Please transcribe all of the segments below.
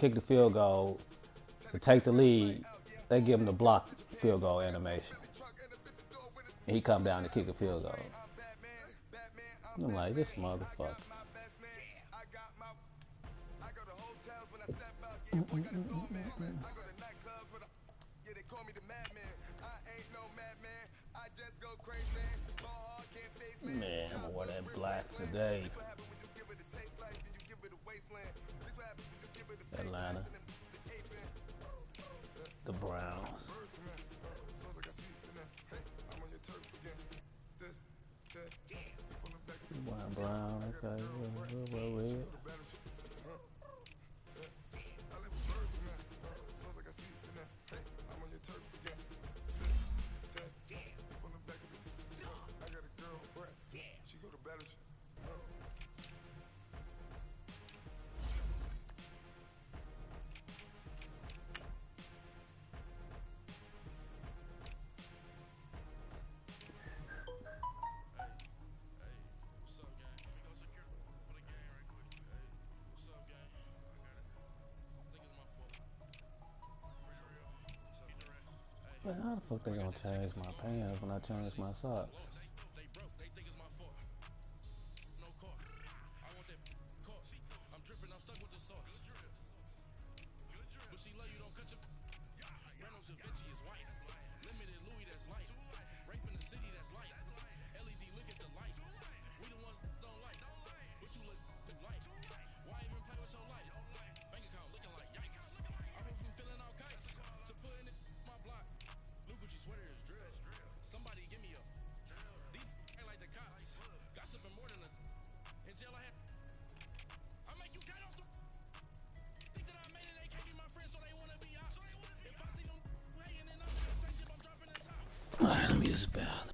kick the field goal to take the lead, they give him the block field goal animation. And he come down to kick a field goal. I'm like, this motherfucker. Man, I'm gonna wear that black today. Atlanta. The Browns. Brown, okay, well, red. Man, how the fuck they gonna change my pants when I change my socks? Alright, let me use this bathroom.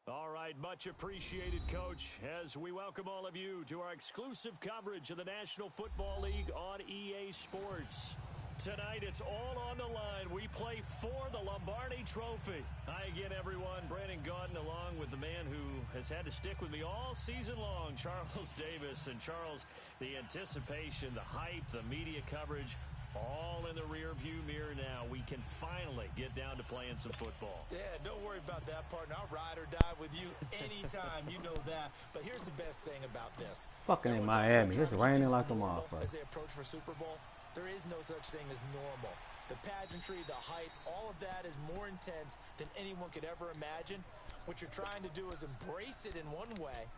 All right, much appreciated, Coach, as we welcome all of you to our exclusive coverage of the National Football League on EA Sports. Tonight, it's all on the line. We play for the Lombardi Trophy. Hi again, everyone. Brandon Gaudin along with the man who has had to stick with me all season long, Charles Davis. And, Charles, the anticipation, the hype, the media coverage, all in the rear-view mirror now. We can finally get down to playing some football. Yeah, don't worry about that, partner. I'll ride or die with you anytime. You know that. But here's the best thing about this. Fucking in Miami. It's raining like a motherfucker. As they approach for Super Bowl, there is no such thing as normal. The pageantry, the hype, all of that is more intense than anyone could ever imagine. What you're trying to do is embrace it in one way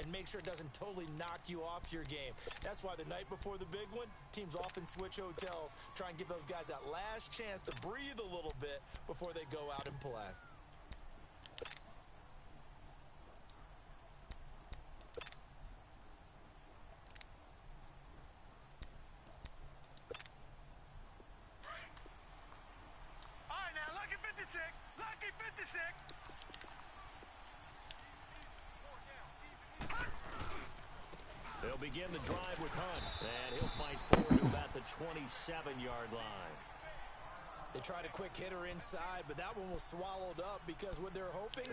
and make sure it doesn't totally knock you off your game. That's why the night before the big one, teams often switch hotels, try and give those guys that last chance to breathe a little bit before they go out and play. All right, now, lucky 56, lucky 56. They'll begin the drive with Hunt, and he'll fight forward to about the 27-yard line. They tried a quick hitter inside, but that one was swallowed up because what they're hoping,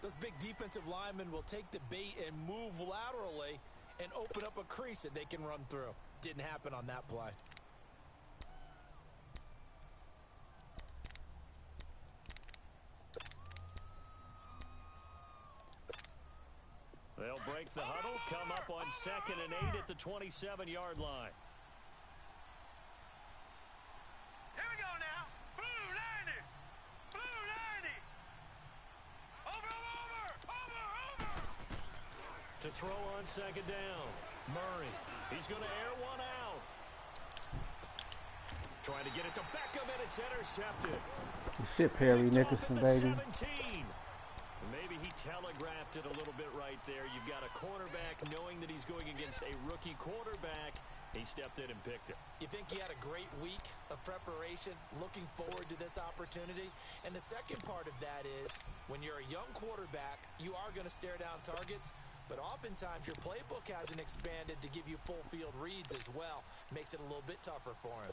those big defensive linemen will take the bait and move laterally and open up a crease that they can run through. Didn't happen on that play. They'll break the huddle, come up on 2nd and 8 at the 27-yard line. Here we go now. Blue 90. Blue 90. Over. To throw on 2nd down, Murray. He's going to air one out. Trying to get it to Beckham, and it's intercepted. Shit, Perry Nicholson, baby. 17. Maybe he telegraphed it a little bit right there. You've got a cornerback knowing that he's going against a rookie quarterback. He stepped in and picked it. You think he had a great week of preparation, looking forward to this opportunity? And the second part of that is, when you're a young quarterback, you are going to stare down targets, but oftentimes your playbook hasn't expanded to give you full field reads as well. Makes it a little bit tougher for him.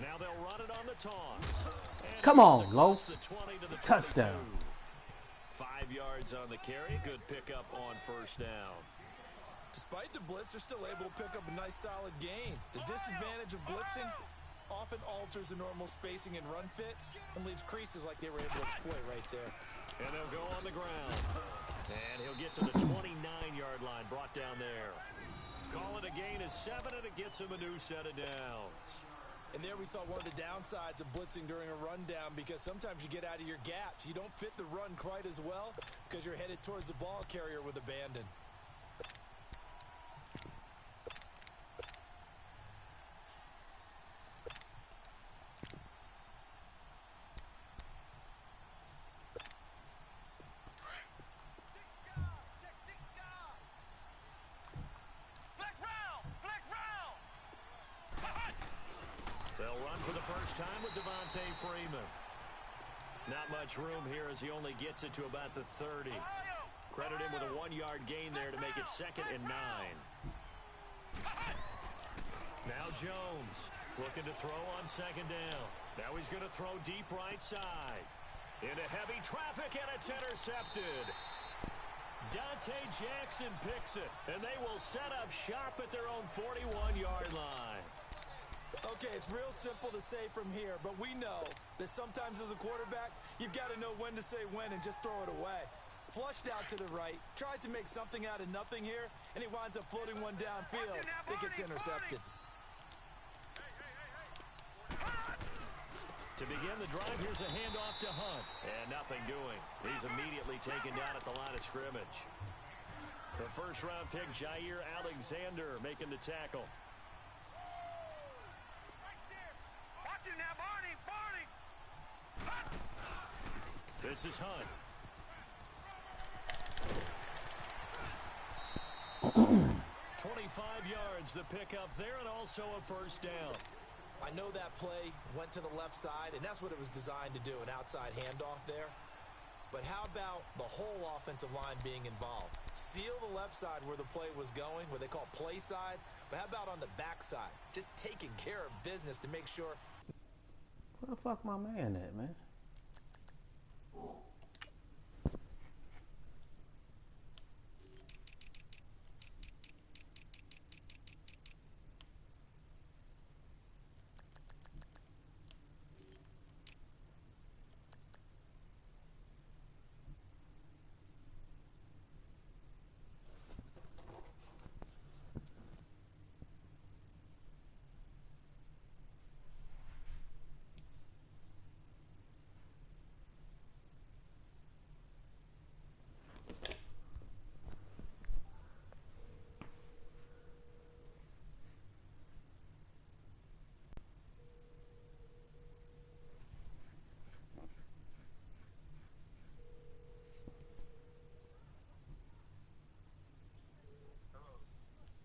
Now they'll run it on the toss. Come on, Los. Touchdown. 5 yards on the carry. Good pickup on first down. Despite the blitz, they're still able to pick up a nice solid gain. The disadvantage of blitzing often alters the normal spacing and run fits and leaves creases like they were able to exploit right there. And they'll go on the ground. And he'll get to the 29-yard line, brought down there. Call it a gain of 7, and it gets him a new set of downs. And there we saw one of the downsides of blitzing during a rundown, because sometimes you get out of your gaps. You don't fit the run quite as well because you're headed towards the ball carrier with abandon. Not much room here as he only gets it to about the 30. Credit him with a 1-yard gain there to make it 2nd and 9. Now Jones looking to throw on 2nd down. Now he's going to throw deep right side. Into heavy traffic, and it's intercepted. Dante Jackson picks it, and they will set up shop at their own 41-yard line. Okay, it's real simple to say from here, but we know that sometimes as a quarterback, you've got to know when to say when and just throw it away. Flushed out to the right, tries to make something out of nothing here, and he winds up floating one downfield. I think it's intercepted. To begin the drive, here's a handoff to Hunt, and nothing doing. He's immediately taken down at the line of scrimmage. The first-round pick, Jair Alexander, making the tackle. Now, Barney! This is Hunt. 25 yards the pickup there, and also a first down. I know that play went to the left side, and that's what it was designed to do, an outside handoff there. But how about the whole offensive line being involved? Seal the left side where the play was going, what they call play side, but how about on the back side? Just taking care of business to make sure. Where the fuck my man at, man?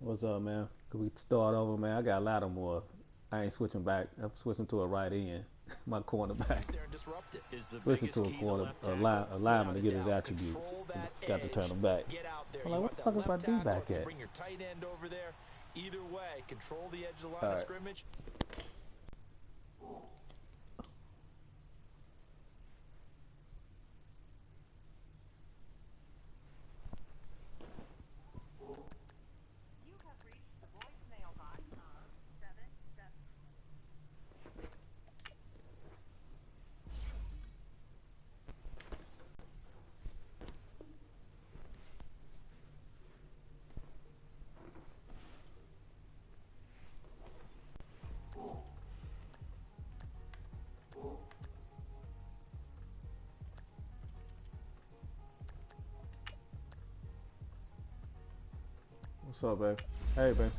What's up, man? Can we start over, man? I got a lot of more. I ain't switching back. I'm switching to a right end. My cornerback. Switching to a lineman to get his attributes. Got to turn him back. I'm like, what the fuck is my D back at? Bring your tight end over there. Either way, control the edge of the line of scrimmage. What's up, babe? Hey, babe.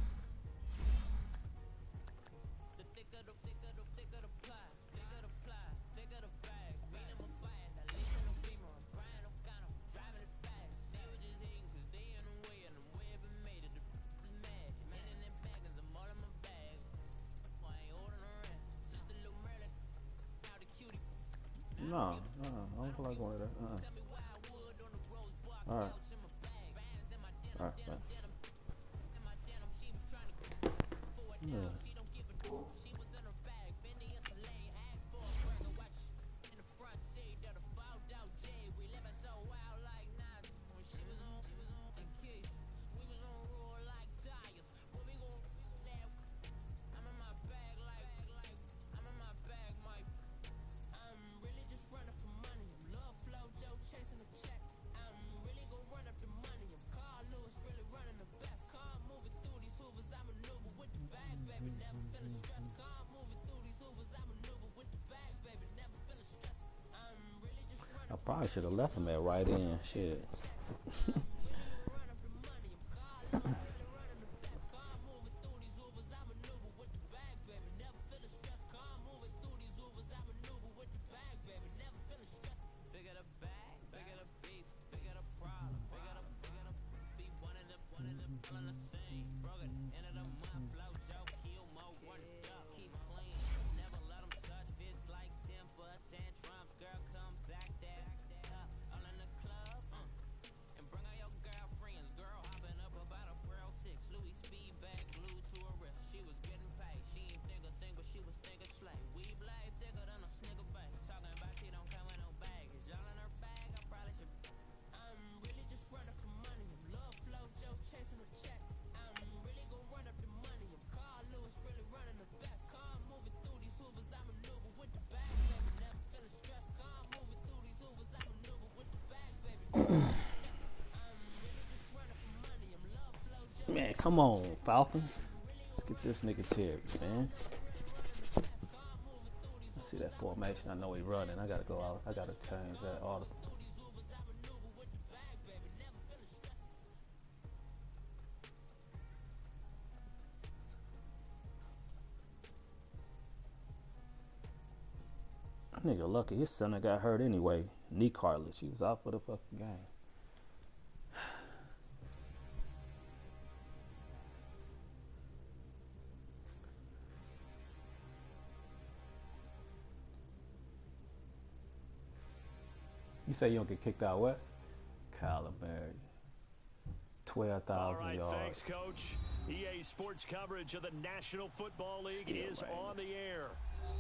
No, I don't feel like going to that. Alright. Alright, man. Yeah. I probably should have left him at right in. Shit. Man, come on, Falcons. Let's get this nigga Terry, man. I see that formation. I know he running. I gotta go out. I gotta change that order. Nigga lucky his son got hurt anyway. Knee cartilage. He was out for the fucking game. You say you don't get kicked out what? Kyler Murray. 12,000 All right, yards. thanks, Coach. EA Sports coverage of the National Football League is on the air.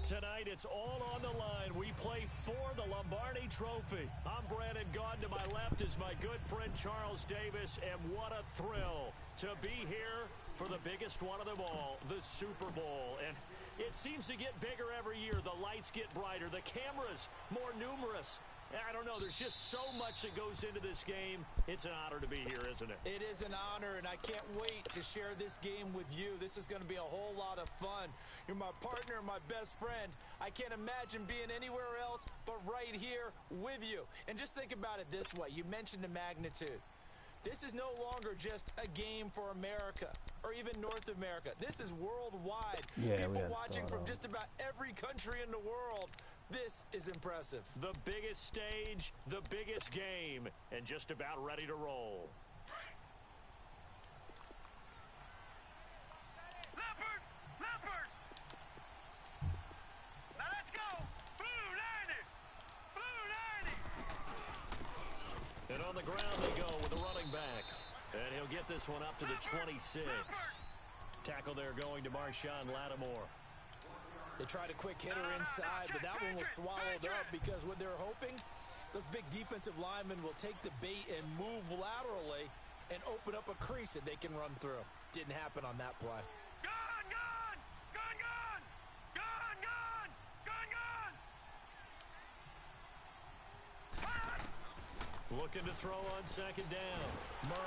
Tonight, it's all on the line. We play for the Lombardi Trophy. I'm Brandon Gaudin. To my left is my good friend Charles Davis, and what a thrill to be here for the biggest one of them all, the Super Bowl. And it seems to get bigger every year. The lights get brighter. The cameras more numerous. I don't know. There's just so much that goes into this game. It's an honor to be here, isn't it? It is an honor, and I can't wait to share this game with you. This is going to be a whole lot of fun. You're my partner, my best friend. I can't imagine being anywhere else but right here with you. And just think about it this way. You mentioned the magnitude. This is no longer just a game for America or even North America. This is worldwide. Yeah, people watching from just about every country in the world. This is impressive. The biggest stage, the biggest game, and just about ready to roll. Leopard! Leopard! Now let's go! Blue 90! Blue 90! And on the ground they go with the running back. And he'll get this one up to the 26. Tackle there going to Marshawn Lattimore. They tried a quick hitter inside, but that one was swallowed up because what they're hoping, those big defensive linemen will take the bait and move laterally and open up a crease that they can run through. Didn't happen on that play. Gone! Gone! Gone! Gone! Gone! Gone! Gone! Gone! Looking to throw on second down.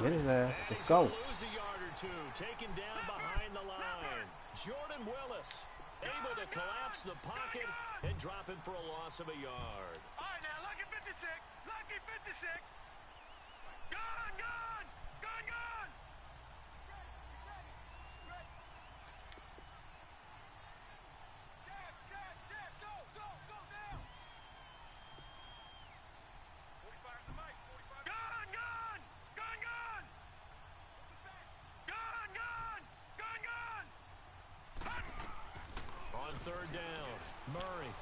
Get his ass. Let's go. Lose a yard or two. Taken down behind the line. Jordan Willis. Able to collapse the pocket and drop him for a loss of a yard. All right, now, lucky 56. Lucky 56. Gone, gone. Gone, gone. Go now. 45 the mic. 45. Gone, gone. Gone, gone. Gone, gone. Gone, gone. On third down, Murray.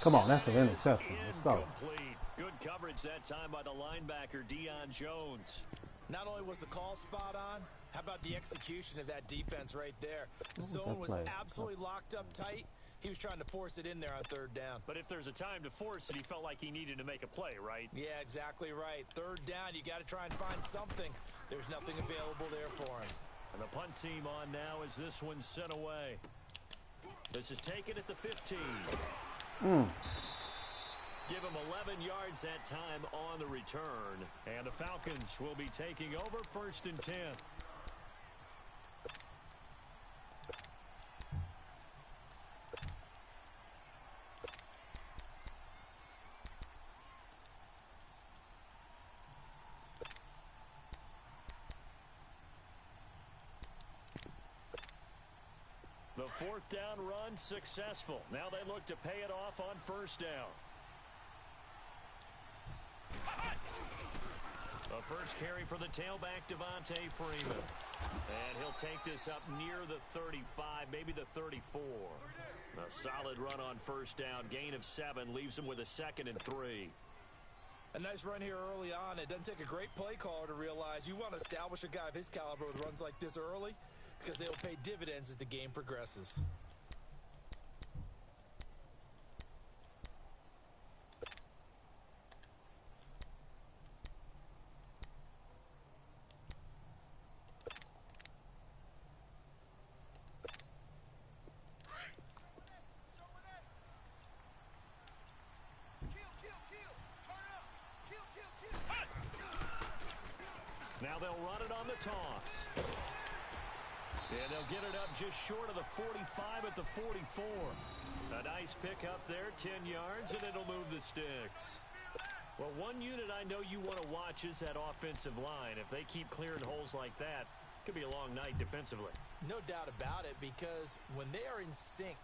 Come on, that's an interception. Let's go. Incomplete. Good coverage that time by the linebacker, Deion Jones. Not only was the call spot on, how about the execution of that defense right there? The zone was absolutely locked up tight. He was trying to force it in there on third down. But if there's a time to force it, he felt like he needed to make a play, right? Yeah, exactly right. Third down, you got to try and find something. There's nothing available there for him. And the punt team on now as this one's sent away. This is taken at the 15. Give him 11 yards that time on the return. And the Falcons will be taking over 1st and 10. The 4th down run successful. Now they look to pay it off on 1st down. The first carry for the tailback, Devontae Freeman. And he'll take this up near the 35, maybe the 34. A solid run on 1st down. Gain of 7 leaves him with a 2nd and 3. A nice run here early on. It doesn't take a great play caller to realize you want to establish a guy of his caliber with runs like this early, because they'll pay dividends as the game progresses. Now they'll run it on the toss. And they'll get it up just short of the 45 at the 44. A nice pickup there, 10 yards, and it'll move the sticks. Well, one unit I know you want to watch is that offensive line. If they keep clearing holes like that, it could be a long night defensively. No doubt about it, because when they are in sync,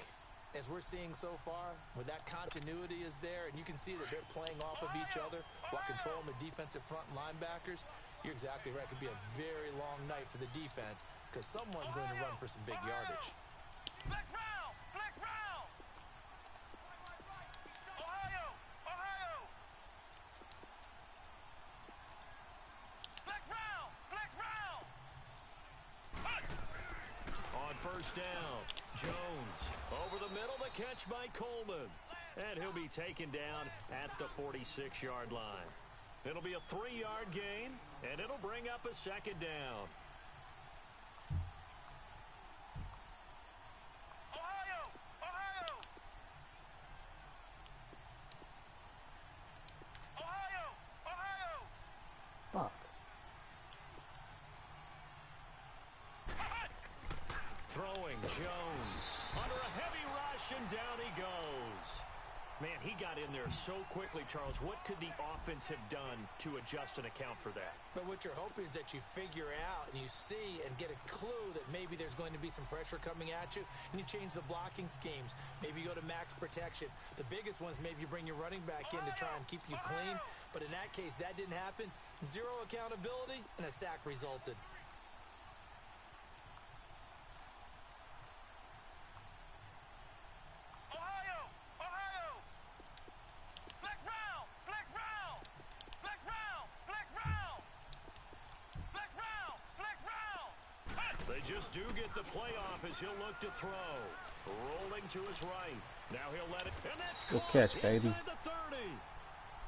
as we're seeing so far, when that continuity is there, and you can see that they're playing off of each other while controlling the defensive front linebackers, you're exactly right. It could be a very long night for the defense because someone's going to run for some big yardage. Flex round! Flex round! Ohio! Ohio! Flex round! Flex round! On 1st down, Jones over the middle, the catch by Coleman. And he'll be taken down at the 46-yard line. It'll be a 3-yard gain, and it'll bring up a 2nd down. Ohio! Ohio! Ohio! Ohio! Fuck. Throwing Jones under a heavy rush, and down he goes. Man, he got in there so quickly, Charles. What could the offense have done to adjust and account for that? But what you're hoping is that you figure out and you see and get a clue that maybe there's going to be some pressure coming at you, and you change the blocking schemes. Maybe you go to max protection. The biggest ones, maybe you bring your running back in to try and keep you clean. But in that case, that didn't happen. Zero accountability, and a sack resulted. Just do get the playoff as he'll look to throw. Rolling to his right. Now he'll let it. And that's good close catch, baby. inside the 30.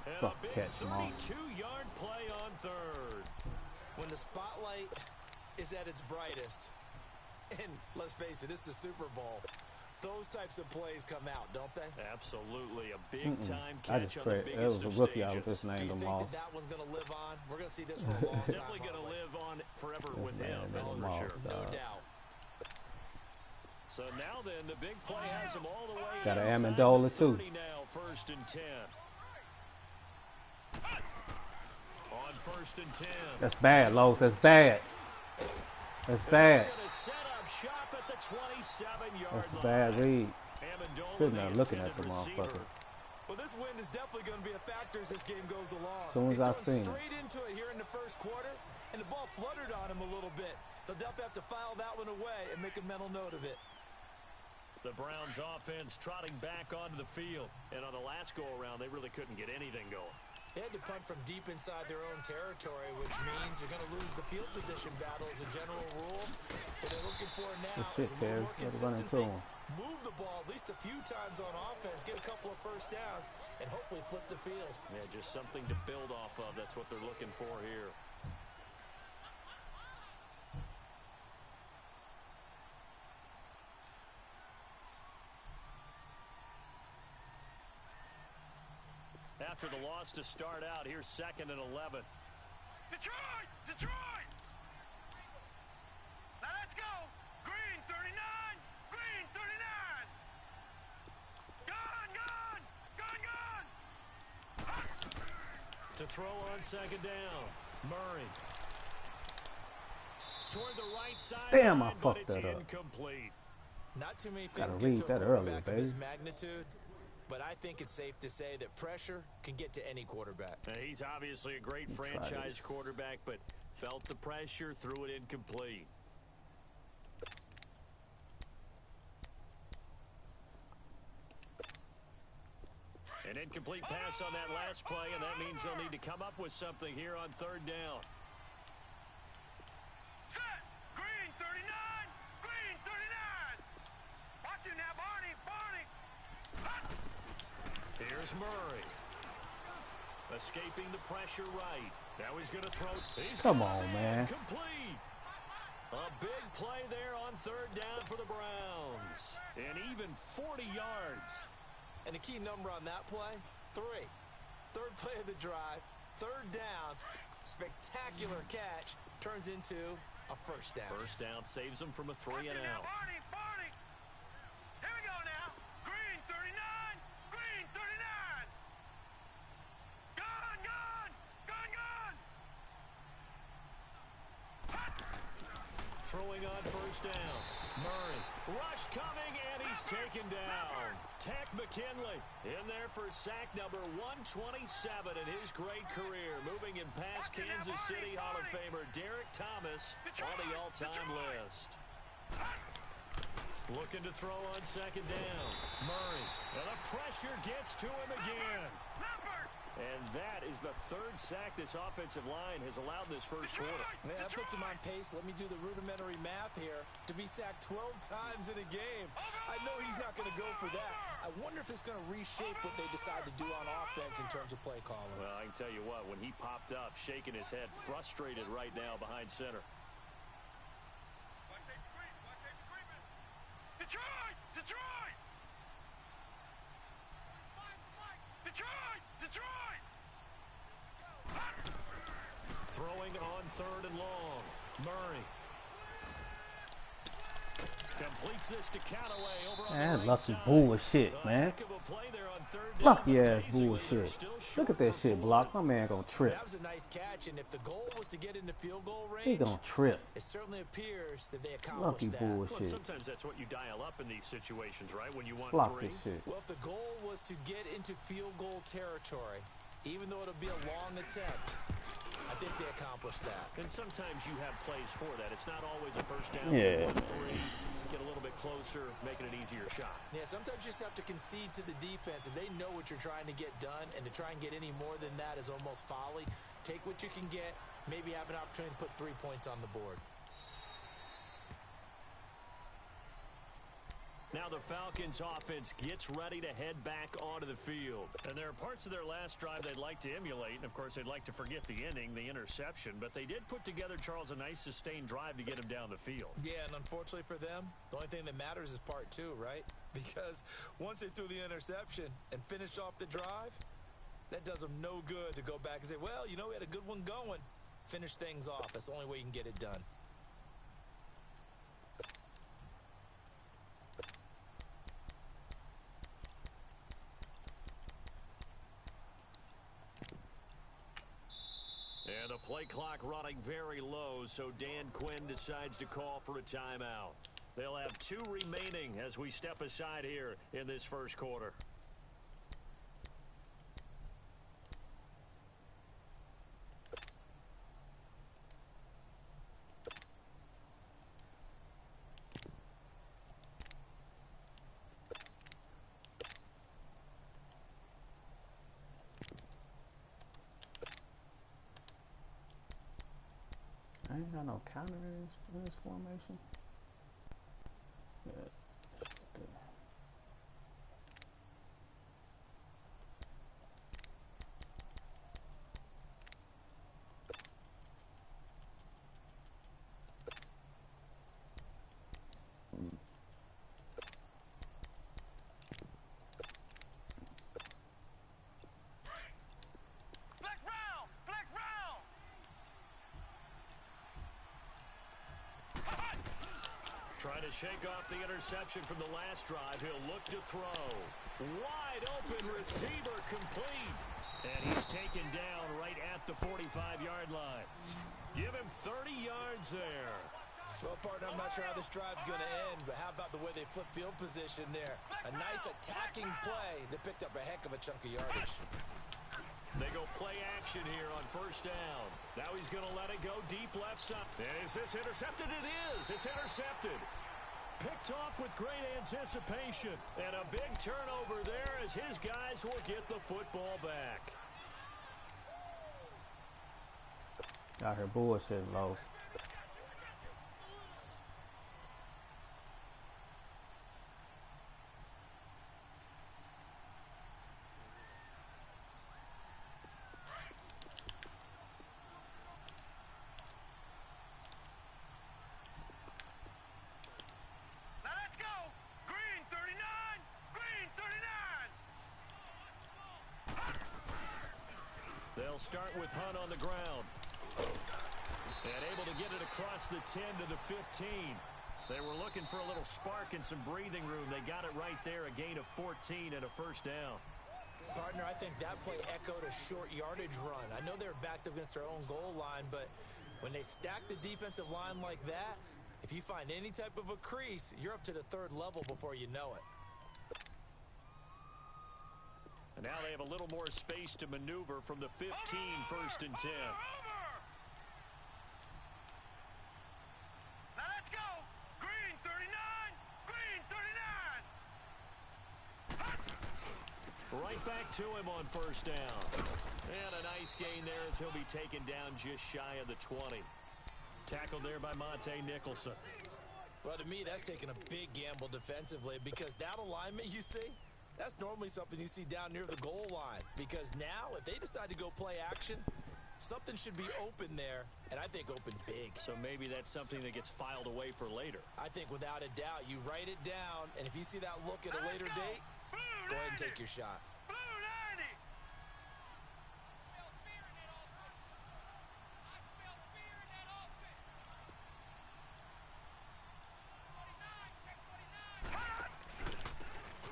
And Fuck a big catch, Moss. 32-yard play on 3rd. When the spotlight is at its brightest, and let's face it, it's the Super Bowl, those types of plays come out, don't they? Absolutely. A big-time I catch just on the prayed. It biggest was of a rookie. I stages. was just Do named you him think Moss. that one's going to live on? We're going to see this for a long time. Definitely going to live on forever with man, him, that that's for Moss, sure. No dog. doubt. So now then, the big play has them all the way Got an inside Amendola, the too. 30 now, 1st and 10. On 1st and 10. That's bad, Los. That's bad. That's bad. That's a bad read. Sitting there looking at the motherfucker. Well, this wind is definitely going to be a factor as this game goes along. As soon as I seen it. Straight into it here in the first quarter, and the ball fluttered on him a little bit. They'll definitely have to file that one away and make a mental note of it. The Browns offense trotting back onto the field. And on the last go-around, they really couldn't get anything going. They had to punt from deep inside their own territory, which means you're going to lose the field position battle as a general rule. What they're looking for now is a little more consistency. Move the ball at least a few times on offense, get a couple of first downs, and hopefully flip the field. Yeah, just something to build off of. That's what they're looking for here. After the loss to start out, here's 2nd and 11. Detroit! Detroit! Now let's go! Green 39! Green 39! Gone! Gone! Gone! Gone! To throw on 2nd down, Murray. Toward the right side. Damn, I but fucked it's that up. incomplete. Not too many Gotta things read get to a that earlier, quarterback of baby. this magnitude, but I think it's safe to say that pressure can get to any quarterback. He's obviously a great franchise quarterback, but felt the pressure, threw it incomplete. An incomplete pass on that last play, and that means they'll need to come up with something here on 3rd down. Set! Green 39! Green 39! Watch it now, Barney! Barney! Here's Murray. Escaping the pressure right. Now he's going to throw. Come on, man. Complete. A big play there on 3rd down for the Browns. And even 40 yards. And the key number on that play, 3. 3rd play of the drive, 3rd down, spectacular catch, turns into a first down. First down saves them from a 3 and out. Barney! Barney! Here we go now! Green 39! Green 39! Gone! Gone! Gone! Gone! Throwing on 1st down. Murray. Rush coming, and he's taken down. Tech McKinley in there for sack number 127 in his great career. Moving him past Kansas City Hall of Famer Derek Thomas on the all-time list. Looking to throw on 2nd down. Murray. And the pressure gets to him again. And that is the 3rd sack this offensive line has allowed this first quarter. Yeah, that puts him on pace. Let me do the rudimentary math here. To be sacked 12 times in a game. I know he's not going to go for that. I wonder if it's going to reshape what they decide to do on offense in terms of play calling. Well, I can tell you what, when he popped up, shaking his head, frustrated right now behind center. Detroit! Detroit! Detroit! Detroit! Throwing on 3rd and long. Murray. Completes this to Callaway over on the right lucky side. bullshit, man. Heck of a play there on 3rd down. Lucky ass Amazingly, they're bullshit. still short Look at that for shit 4. block. My man gonna trip. That was a nice catch, and if the goal was to get into field goal range, He gonna trip. it certainly appears that they accomplished Lucky that. Well, bullshit. sometimes that's what you dial up in these situations, right? When you want Block 3. this shit. Well, if the goal was to get into field goal territory, even though it'll be a long attempt, I think they accomplished that. And sometimes you have plays for that. It's not always a first down. Yeah. 1-3, get a little bit closer, making an easier shot. Yeah, sometimes you just have to concede to the defense, and they know what you're trying to get done, and to try and get any more than that is almost folly. Take what you can get, maybe have an opportunity to put 3 points on the board. Now the Falcons offense gets ready to head back onto the field. And there are parts of their last drive they'd like to emulate. And, of course, they'd like to forget the inning, the interception. But they did put together, Charles, a nice sustained drive to get him down the field. Yeah, and unfortunately for them, the only thing that matters is part 2, right? Because once they threw the interception and finished off the drive, that does them no good to go back and say, well, you know, we had a good one going. Finish things off. That's the only way you can get it done. Play clock running very low, so Dan Quinn decides to call for a timeout. They'll have 2 remaining as we step aside here in this first quarter. I ain't got no counter in this formation. Yeah. Okay. Flex round! Flex round! Trying to shake off the interception from the last drive. He'll look to throw. Wide open receiver complete. And he's taken down right at the 45-yard line. Give him 30 yards there. Well, partner, I'm not sure how this drive's going to end, but how about the way they flip field position there? A nice attacking play that picked up a heck of a chunk of yardage. They go play action here on first down. Now he's going to let it go deep left side. And is this intercepted? It is. It's intercepted. Picked off with great anticipation. And a big turnover there as his guys will get the football back. Out here bullshitting, Los. Now let's go! Green 39! Green 39! They'll start with Hunt on the ground. And able to get it across the 10 to the 15. They were looking for a little spark and some breathing room. They got it right there, a gain of 14 and a first down. Partner, I think that play echoed a short yardage run. I know they were backed up against their own goal line, but when they stack the defensive line like that, if you find any type of a crease, you're up to the 3rd level before you know it. And now they have a little more space to maneuver from the 15, first and 10. Now let's go! Green 39! Green 39! Right back to him on first down. And a nice gain there as he'll be taken down just shy of the 20. Tackled there by Monte Nicholson. Well, to me, that's taking a big gamble defensively because that alignment you see, that's normally something you see down near the goal line. Because now, if they decide to go play action, something should be open there, and I think open big. So maybe that's something that gets filed away for later. I think without a doubt, you write it down, and if you see that look at a later date, go ahead and take your shot. Blue 90!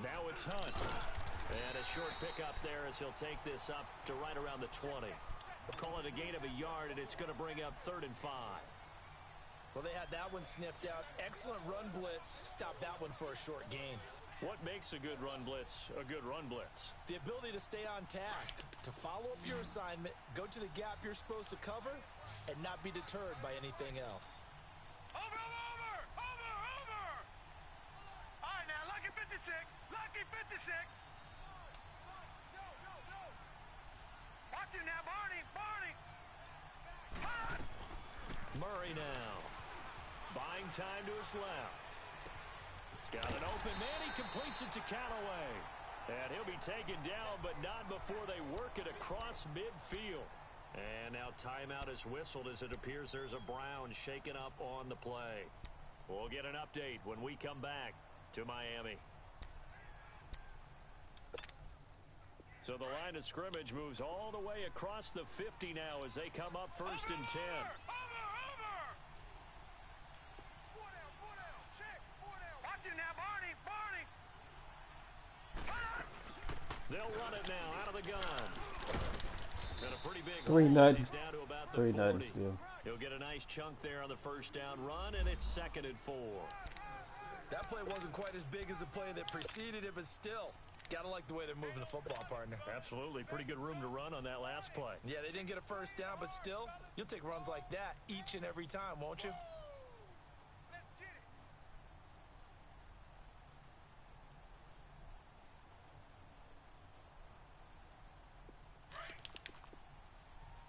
Now it's Hunt. And a short pickup there as he'll take this up to right around the 20. Call it a gain of a yard, and it's going to bring up 3rd and 5. Well, they had that one sniffed out. Excellent run blitz. Stop that one for a short gain. What makes a good run blitz a good run blitz? The ability to stay on task, to follow up your assignment, go to the gap you're supposed to cover, and not be deterred by anything else. Over! All right, now, lucky 56. Lucky 56. Watch it now, Barney. Murray now. Buying time to his left. He's got an open man. He completes it to Callaway. And he'll be taken down, but not before they work it across midfield. And now timeout is whistled as it appears there's a Brown shaken up on the play. We'll get an update when we come back to Miami. So the line of scrimmage moves all the way across the 50 now as they come up first and 10. Watch it now, Barney. They'll run it now out of the gun. And a pretty big 3-0. He's down to about the 3-0 40. still. He'll get a nice chunk there on the first down run, and it's 2nd and 4. That play wasn't quite as big as the play that preceded it, but still, gotta like the way they're moving the football, partner. Absolutely. Pretty good room to run on that last play. Yeah, they didn't get a first down, but still, you'll take runs like that each and every time, won't you?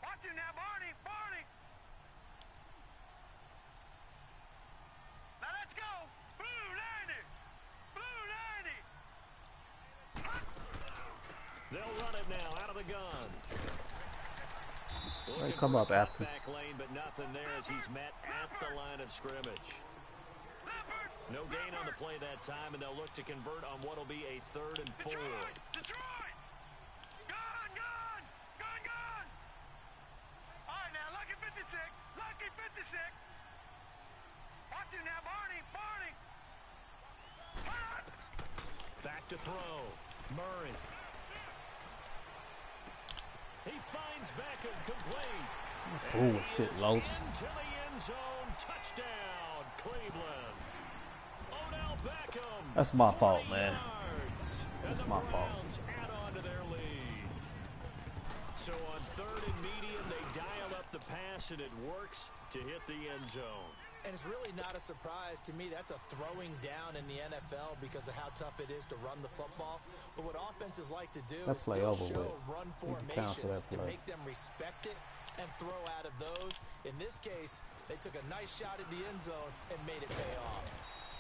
Watch him now, Barney. Barney. Now let's go. Blue 90. Blue 90. They'll run it now out of the gun. They come up after. Back lane, but nothing there as he's met at the line of scrimmage. No gain on the play that time, and they'll look to convert on what will be a 3rd and 4. Detroit. Detroit. Gone, gone. Gone, gone. All right, now, lucky 56. Lucky 56. Watch him now, Barney. Barney. Back to throw. Murray. He finds Beckham complete. Oh, shit, Los. Into the end zone. Touchdown, Cleveland. Odell Beckham. That's my fault, 40 man. yards. That's And my the fault. Browns add on to their lead. So on 3rd and medium, they dial up the pass, and it works to hit the end zone. And it's really not a surprise to me. That's a throwing down in the NFL because of how tough it is to run the football. But what offenses like to do That is play still over show with. run You can cancel formations that to play. make them respect it and throw out of those. In this case, they took a nice shot at the end zone and made it pay off.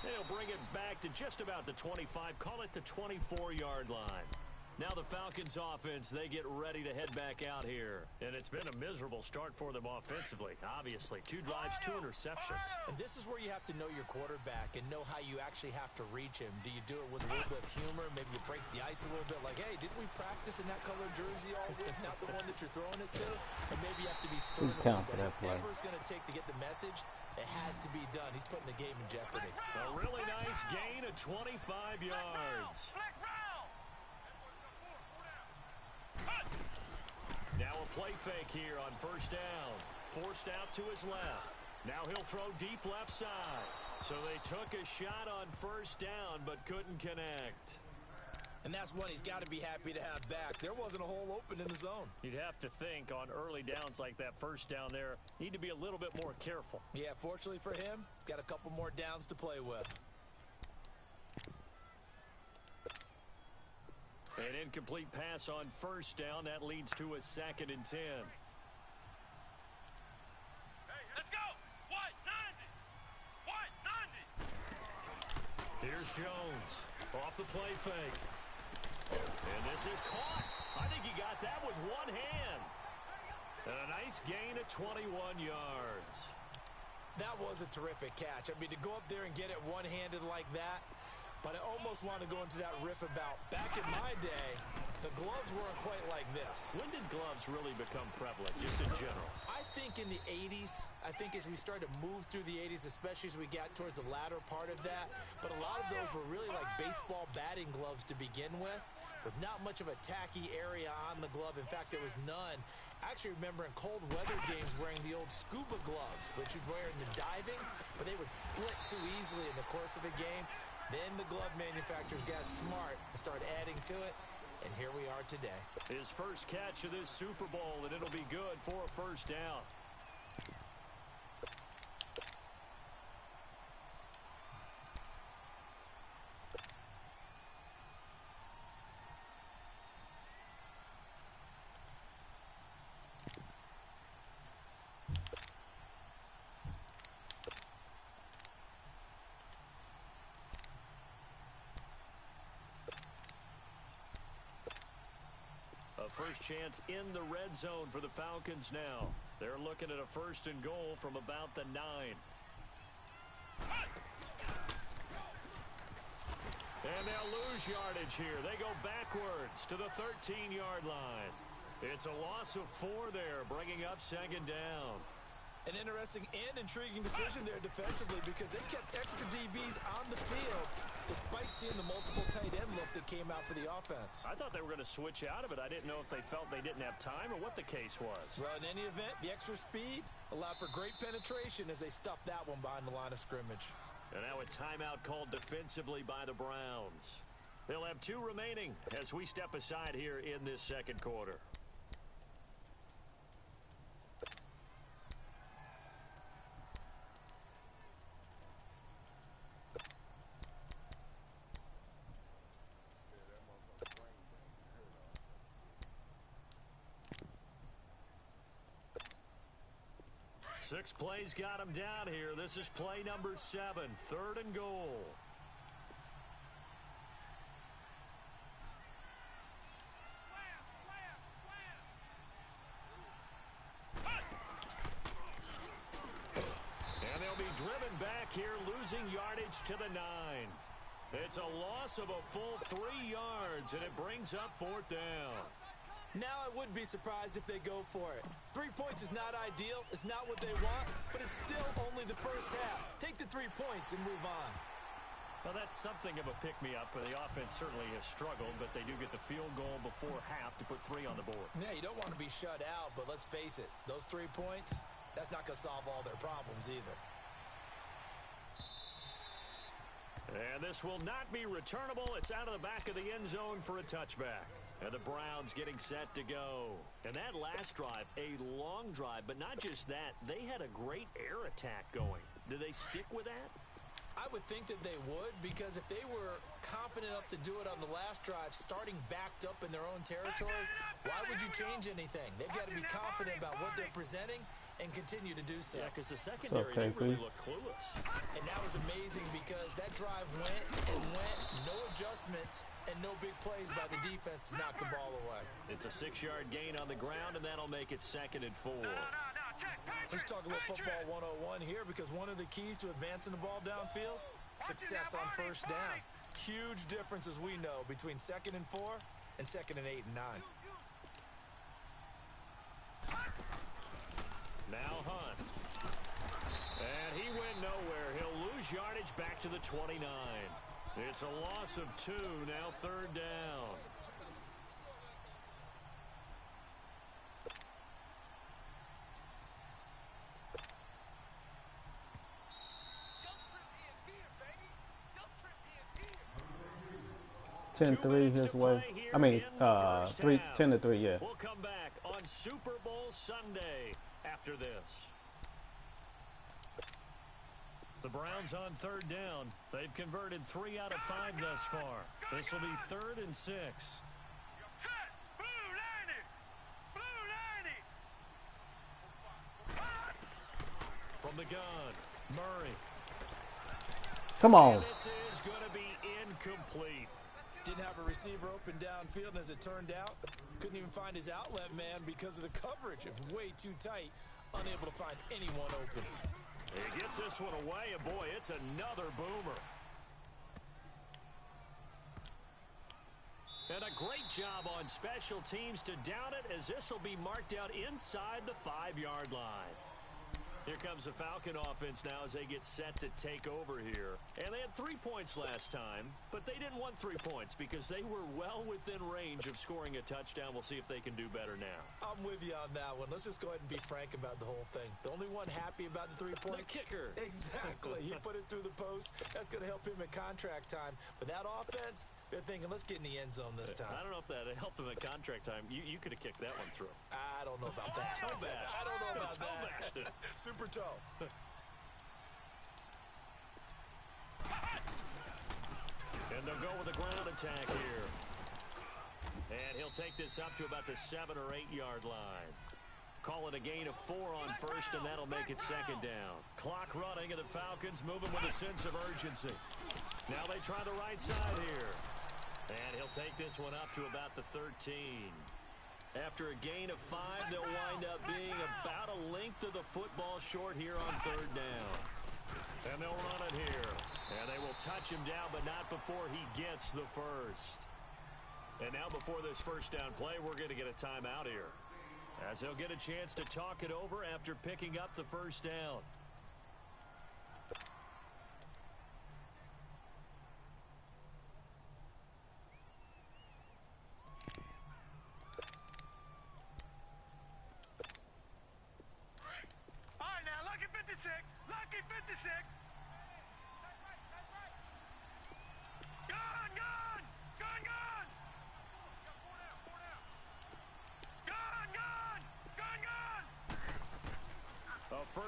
They'll bring it back to just about the 25, call it the 24-yard line. Now the Falcons offense, they get ready to head back out here. And it's been a miserable start for them offensively, obviously. 2 drives, 2 interceptions. And this is where you have to know your quarterback and know how you actually have to reach him. Do you do it with a little bit of humor? Maybe you break the ice a little bit like, hey, didn't we practice in that color jersey all week? Not the one that you're throwing it to? And maybe you have to be stern. Who counts for that play? Whatever it's going to take to get the message, it has to be done. He's putting the game in jeopardy. A really nice gain of 25 yards. Flex round. Now a play fake here on first down. Forced out to his left. Now he'll throw deep left side. So they took a shot on first down but couldn't connect. And that's one he's got to be happy to have back. There wasn't a hole open in the zone. You'd have to think on early downs like that first down there, need to be a little bit more careful. Yeah, fortunately for him, he's got a couple more downs to play with. An incomplete pass on first down. That leads to a 2nd and 10. Let's go. White 90. White 90. Here's Jones off the play fake. And this is caught. I think he got that with one hand. And a nice gain of 21 yards. That was a terrific catch. I mean, to go up there and get it one-handed like that, but I almost want to go into that riff about back in my day, the gloves weren't quite like this. When did gloves really become prevalent, just in general? I think in the 80s. I think as we started to move through the 80s, especially as we got towards the latter part of that. But a lot of those were really like baseball batting gloves to begin with not much of a tacky area on the glove. In fact, there was none. I actually remember in cold weather games wearing the old scuba gloves, which you'd wear in the diving, but they would split too easily in the course of a game. Then the glove manufacturers got smart and started adding to it, and here we are today. His first catch of this Super Bowl, and it'll be good for a first down. A first chance in the red zone for the Falcons now. They're looking at a 1st and goal from about the 9. And they'll lose yardage here. They go backwards to the 13-yard line. It's a loss of 4 there, bringing up 2nd down. An interesting and intriguing decision there defensively because they kept extra DBs on the field. despite seeing the multiple tight end look that came out for the offense. I thought they were going to switch out of it. I didn't know if they felt they didn't have time or what the case was. Well, in any event, the extra speed allowed for great penetration as they stuffed that one behind the line of scrimmage. And now a timeout called defensively by the Browns. They'll have 2 remaining as we step aside here in this second quarter. Six plays got him down here. This is play number 7, 3rd and goal. And they'll be driven back here, losing yardage to the 9. It's a loss of a full 3 yards, and it brings up 4th down. Now I would be surprised if they go for it. 3 points is not ideal. It's not what they want, but it's still only the first half. Take the 3 points and move on. Well, that's something of a pick-me-up. The offense certainly has struggled, but they do get the field goal before half to put 3 on the board. Yeah, you don't want to be shut out, but let's face it. Those 3 points, that's not going to solve all their problems either. And this will not be returnable. It's out of the back of the end zone for a touchback. And the Browns getting set to go. And that last drive, a long drive, but not just that. They had a great air attack going. Do they stick with that? I would think that they would, because if they were confident enough to do it on the last drive, starting backed up in their own territory, why would you change anything? They've got to be confident about what they're presenting and continue to do so. Yeah, because the secondary didn't really look clueless. And that was amazing because that drive went and went, no adjustments, and no big plays by the defense to knock the ball away. It's a 6-yard gain on the ground, and that'll make it 2nd and 4. Let's talk a little football 101 here, because one of the keys to advancing the ball downfield, success on first down. Huge difference, as we know, between 2nd and 4 and 2nd and 8 and 9. Now Hunt. And he went nowhere. He'll lose yardage back to the 29. It's a loss of 2, now 3rd down. Ten 3 his way. I mean, 10-3, yeah. We'll come back on Super Bowl Sunday after this. The Browns on 3rd down. They've converted 3 out of 5 thus far. This will be 3rd and 6. Set! Blue 90! Blue 90! From the gun, Murray. Come on. And this is going to be incomplete. Didn't have a receiver open downfield, and as it turned out, couldn't even find his outlet man because of the coverage. It was way too tight, unable to find anyone open. He gets this one away, and boy, it's another boomer. And a great job on special teams to down it, as this will be marked out inside the 5-yard line. Here comes the Falcon offense now as they get set to take over here. And they had 3 points last time, but they didn't want 3 points because they were well within range of scoring a touchdown. We'll see if they can do better now. I'm with you on that one. Let's just go ahead and be frank about the whole thing. The only one happy about the 3-point. The kicker. Exactly. He put it through the post. That's going to help him at contract time. But that offense, they're thinking, let's get in the end zone this time. I don't know if that helped him at contract time. You could have kicked that one through. I don't know about that. Toe bash. I don't know about Toe that. bashed it. Super toe. And they'll go with a ground attack here. And he'll take this up to about the 7 or 8 yard line. Call it a gain of 4 on first, and that'll make it 2nd down. Clock running, and the Falcons moving with a sense of urgency. Now they try the right side here. And he'll take this one up to about the 13. After a gain of 5, they'll wind up being about a length of the football short here on 3rd down. And they'll run it here. And they will touch him down, but not before he gets the first. And now before this first down play, we're going to get a timeout here, as they'll get a chance to talk it over after picking up the first down.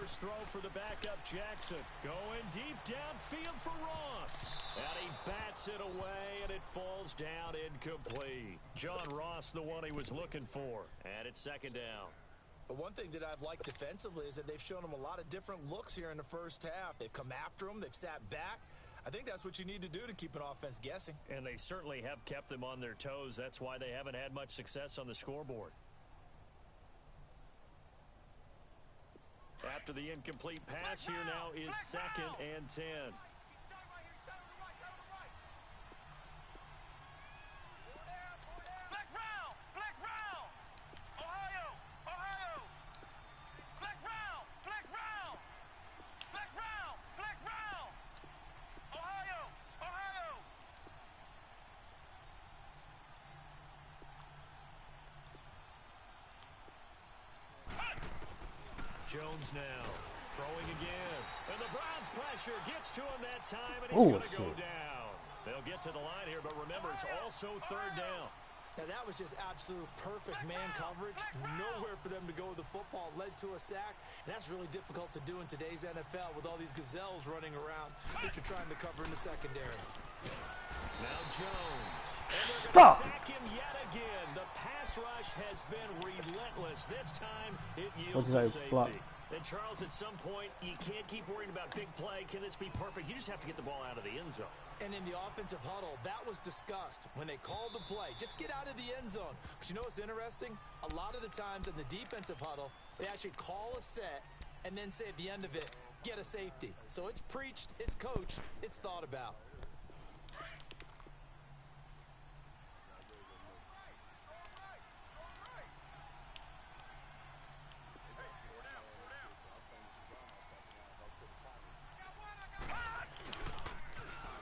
First throw for the backup Jackson. Going deep downfield for Ross. And he bats it away, and it falls down incomplete. John Ross, the one he was looking for. And it's second down. But one thing that I've liked defensively is that they've shown him a lot of different looks here in the first half. They've come after him. They've sat back. I think that's what you need to do to keep an offense guessing. And they certainly have kept them on their toes. That's why they haven't had much success on the scoreboard. After the incomplete pass, here now is 2nd and 10. Jones now throwing again, and the Browns pressure gets to him that time, and he's going to go down. They'll get to the line here, but remember, it's also 3rd down. Now that was just absolute perfect man coverage. Nowhere for them to go with the football. Led to a sack, and that's really difficult to do in today's NFL with all these gazelles running around that you're trying to cover in the secondary. Now Jones, and they're going to sack him yet again. The pass rush has been relentless. This time it yields a safety. And Charles, at some point, you can't keep worrying about big play. Can this be perfect? You just have to get the ball out of the end zone. And in the offensive huddle, that was discussed when they called the play. Just get out of the end zone. But you know what's interesting? A lot of the times in the defensive huddle, they actually call a set and then say at the end of it, get a safety. So it's preached, it's coached, it's thought about.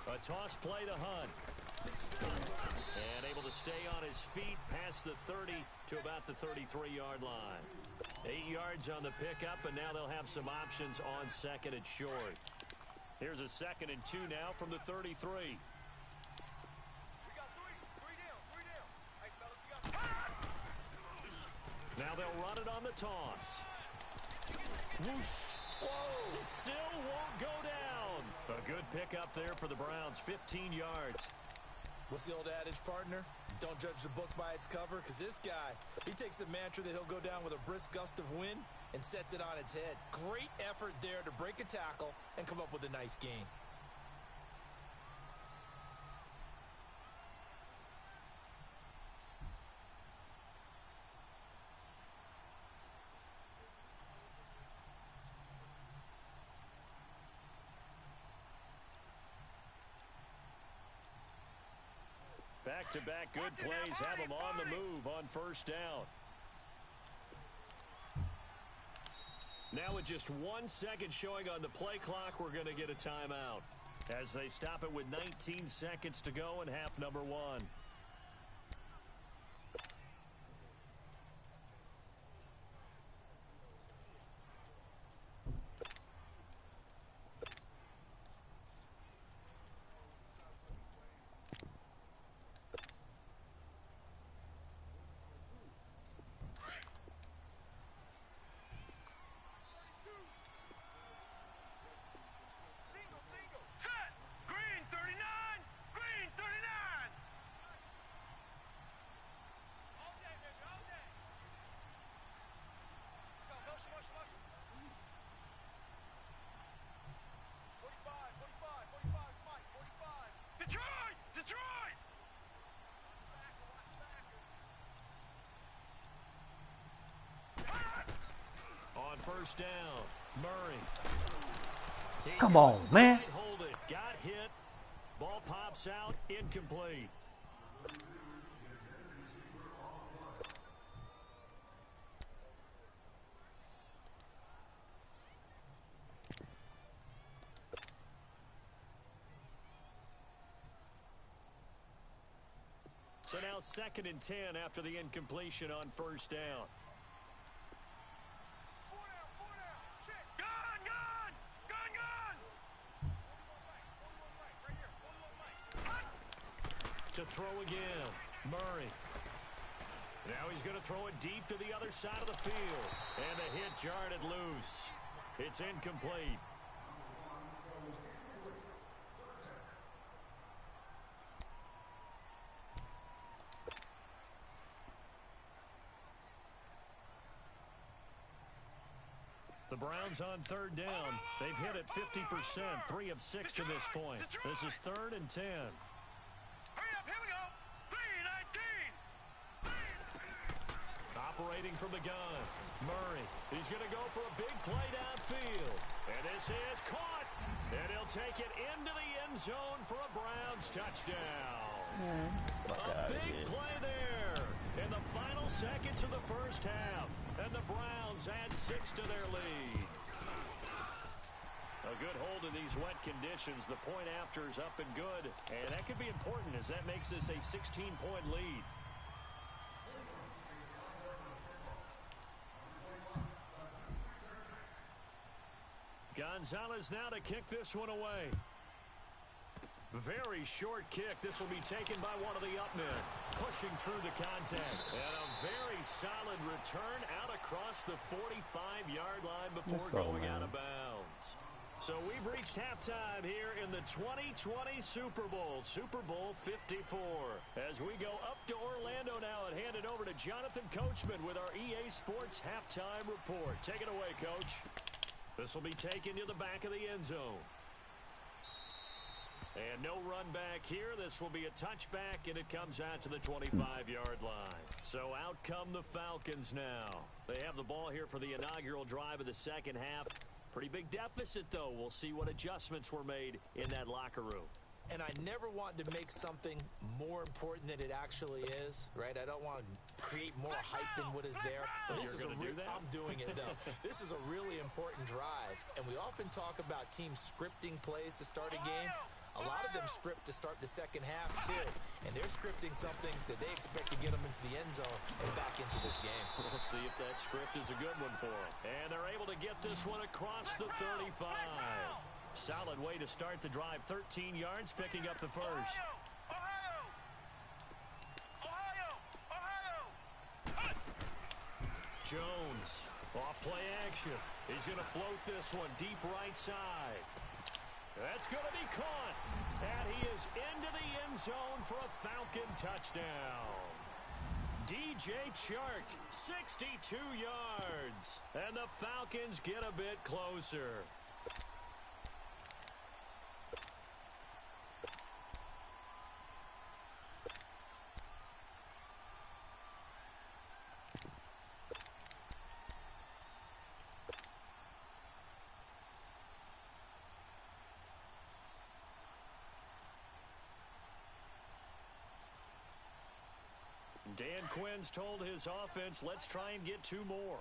A toss play to Hunt. And able to stay on his feet past the 30 to about the 33-yard line. 8 yards on the pickup, and now they'll have some options on 2nd and short. Here's a 2nd and 2 now from the 33. Now they'll run it on the toss. Whoosh. Whoa, it still won't go down. A good pickup there for the Browns, 15 yards. What's the old adage, partner? Don't judge the book by its cover, because this guy, he takes the mantra that he'll go down with a brisk gust of wind and sets it on its head. Great effort there to break a tackle and come up with a nice gain. Back-to-back good plays have them on the move on 1st down. Now with just 1 second showing on the play clock, we're going to get a timeout as they stop it with 19 seconds to go in half number 1. On 1st down, Murray. Come on, man. Hold it. Got hit. Ball pops out. Incomplete. So now 2nd and 10 after the incompletion on 1st down. To throw again, Murray. Now he's going to throw it deep to the other side of the field. And the hit jarred it loose. It's incomplete. The Browns on third down. They've hit it 50%, 3 of 6 to this point. This is 3rd and 10. Hurry up, here we go. 3-19. Operating from the gun. Murray. He's going to go for a big play downfield. And this is caught. And he'll take it into the end zone for a Browns touchdown. A big play there in the final seconds of the first half. And the Browns add 6 to their lead. A good hold in these wet conditions. The point after is up and good. And that could be important as that makes this a 16-point lead. Gonzalez now to kick this one away. Very short kick. This will be taken by one of the up men. Pushing through the contact. And a very solid return out across the 45-yard line before going out of bounds. So we've reached halftime here in the 2020 Super Bowl. Super Bowl 54. As we go up to Orlando now and hand it over to Jonathan Coachman with our EA Sports Halftime Report. Take it away, Coach. This will be taken to the back of the end zone. And no run back here. This will be a touchback, and it comes out to the 25-yard line. So out come the Falcons now. They have the ball here for the inaugural drive of the second half. Pretty big deficit, though. We'll see what adjustments were made in that locker room. And I never want to make something more important than it actually is, right? I don't want to create more hype than what is there. But this is I'm doing it, though. This is a really important drive. And we often talk about teams scripting plays to start a game. A lot of them script to start the second half, too. And they're scripting something that they expect to get them into the end zone and back into this game. We'll see if that script is a good one for them. And they're able to get this one across the 35. Solid way to start the drive. 13 yards, picking up the first. Jones, off play action. He's going to float this one deep right side. That's going to be caught. And he is into the end zone for a Falcon touchdown. DJ Chark, 62 yards. And the Falcons get a bit closer. Dan Quinn's told his offense, let's try and get 2 more.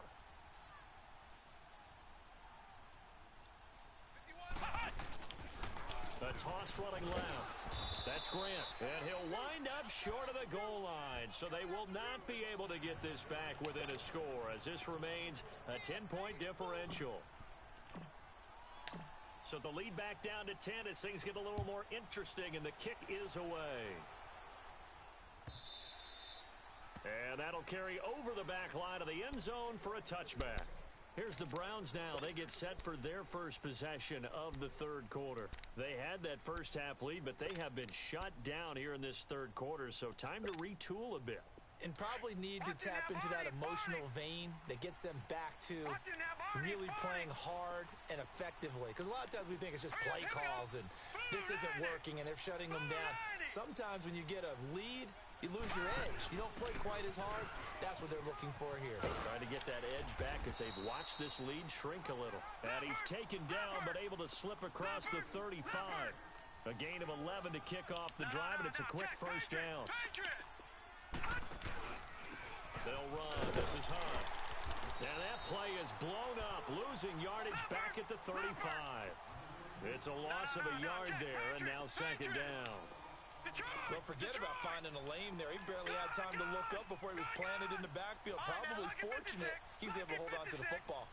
A toss running left. That's Grant. And he'll wind up short of the goal line. So they will not be able to get this back within a score as this remains a 10-point differential. So the lead back down to 10 as things get a little more interesting, and the kick is away. And that'll carry over the back line of the end zone for a touchback. Here's the Browns now. They get set for their first possession of the third quarter. They had that first half lead, but they have been shut down here in this third quarter, so time to retool a bit. And probably need to tap into that emotional vein that gets them back to really playing hard and effectively. Because a lot of times we think it's just play calls and this isn't working and they're shutting them down. Sometimes when you get a lead, you lose your edge. You don't play quite as hard. That's what they're looking for here. Trying to get that edge back as they've watched this lead shrink a little. And he's taken down but able to slip across the 35. A gain of 11 to kick off the drive, and it's a quick first down. They'll run. This is Hunt. And that play is blown up, losing yardage back at the 35. It's a loss of a yard there, and now second down. Don't forget about finding a lane there. He barely had time to look up before he was planted in the backfield. Probably fortunate he was able to hold on to the football.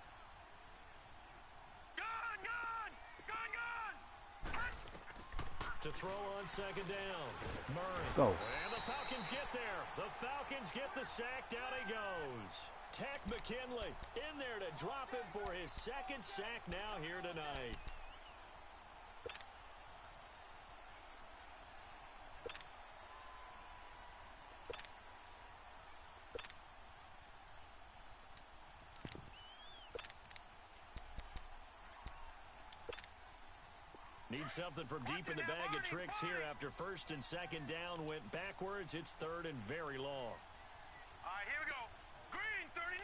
To throw on second down. Murray. Let's go. And the Falcons get there. The Falcons get the sack. Down he goes. Tech McKinley in there to drop him for his second sack now here tonight. Need something from deep in the bag of tricks here after first and second down went backwards. It's third and very long. All right, here we go. Green 39.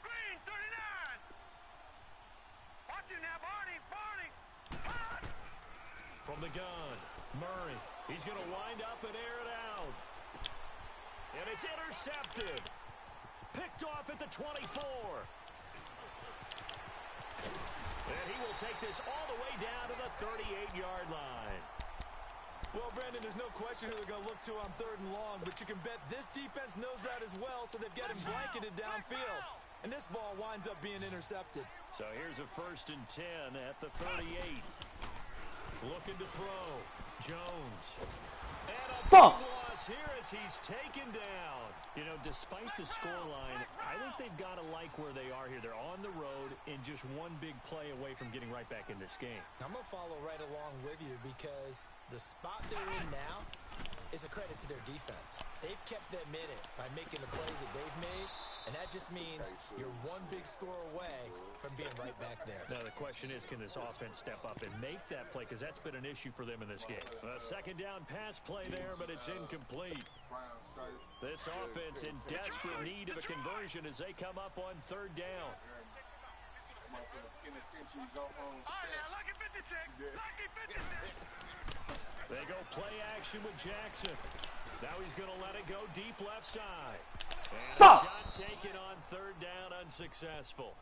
Green 39. Watch it now, Barney. Barney. From the gun, Murray. He's going to wind up and air it out. And it's intercepted. Picked off at the 24. And he will take this all the way down to the 38-yard line. Well, Brandon, there's no question who they're going to look to on third and long, but you can bet this defense knows that as well, so they've got him blanketed downfield. And this ball winds up being intercepted. So here's a 1st and 10 at the 38. Looking to throw. Jones. And a big loss here as he's taken down. You know, despite the scoreline, I think they've got to like where they are here. They're on the road and just one big play away from getting right back in this game. I'm going to follow right along with you because the spot they're in now is a credit to their defense. They've kept them in it by making the plays that they've made, and that just means you're one big score away from being right back there. Now, the question is, can this offense step up and make that play? Because that's been an issue for them in this game. A second down pass play there, but it's incomplete. This offense in desperate need of a conversion as they come up on third down. All right, now, lucky 56. Lucky 56. They go play action with Jackson. Now he's going to let it go deep left side. And a shot taken on third down, unsuccessful.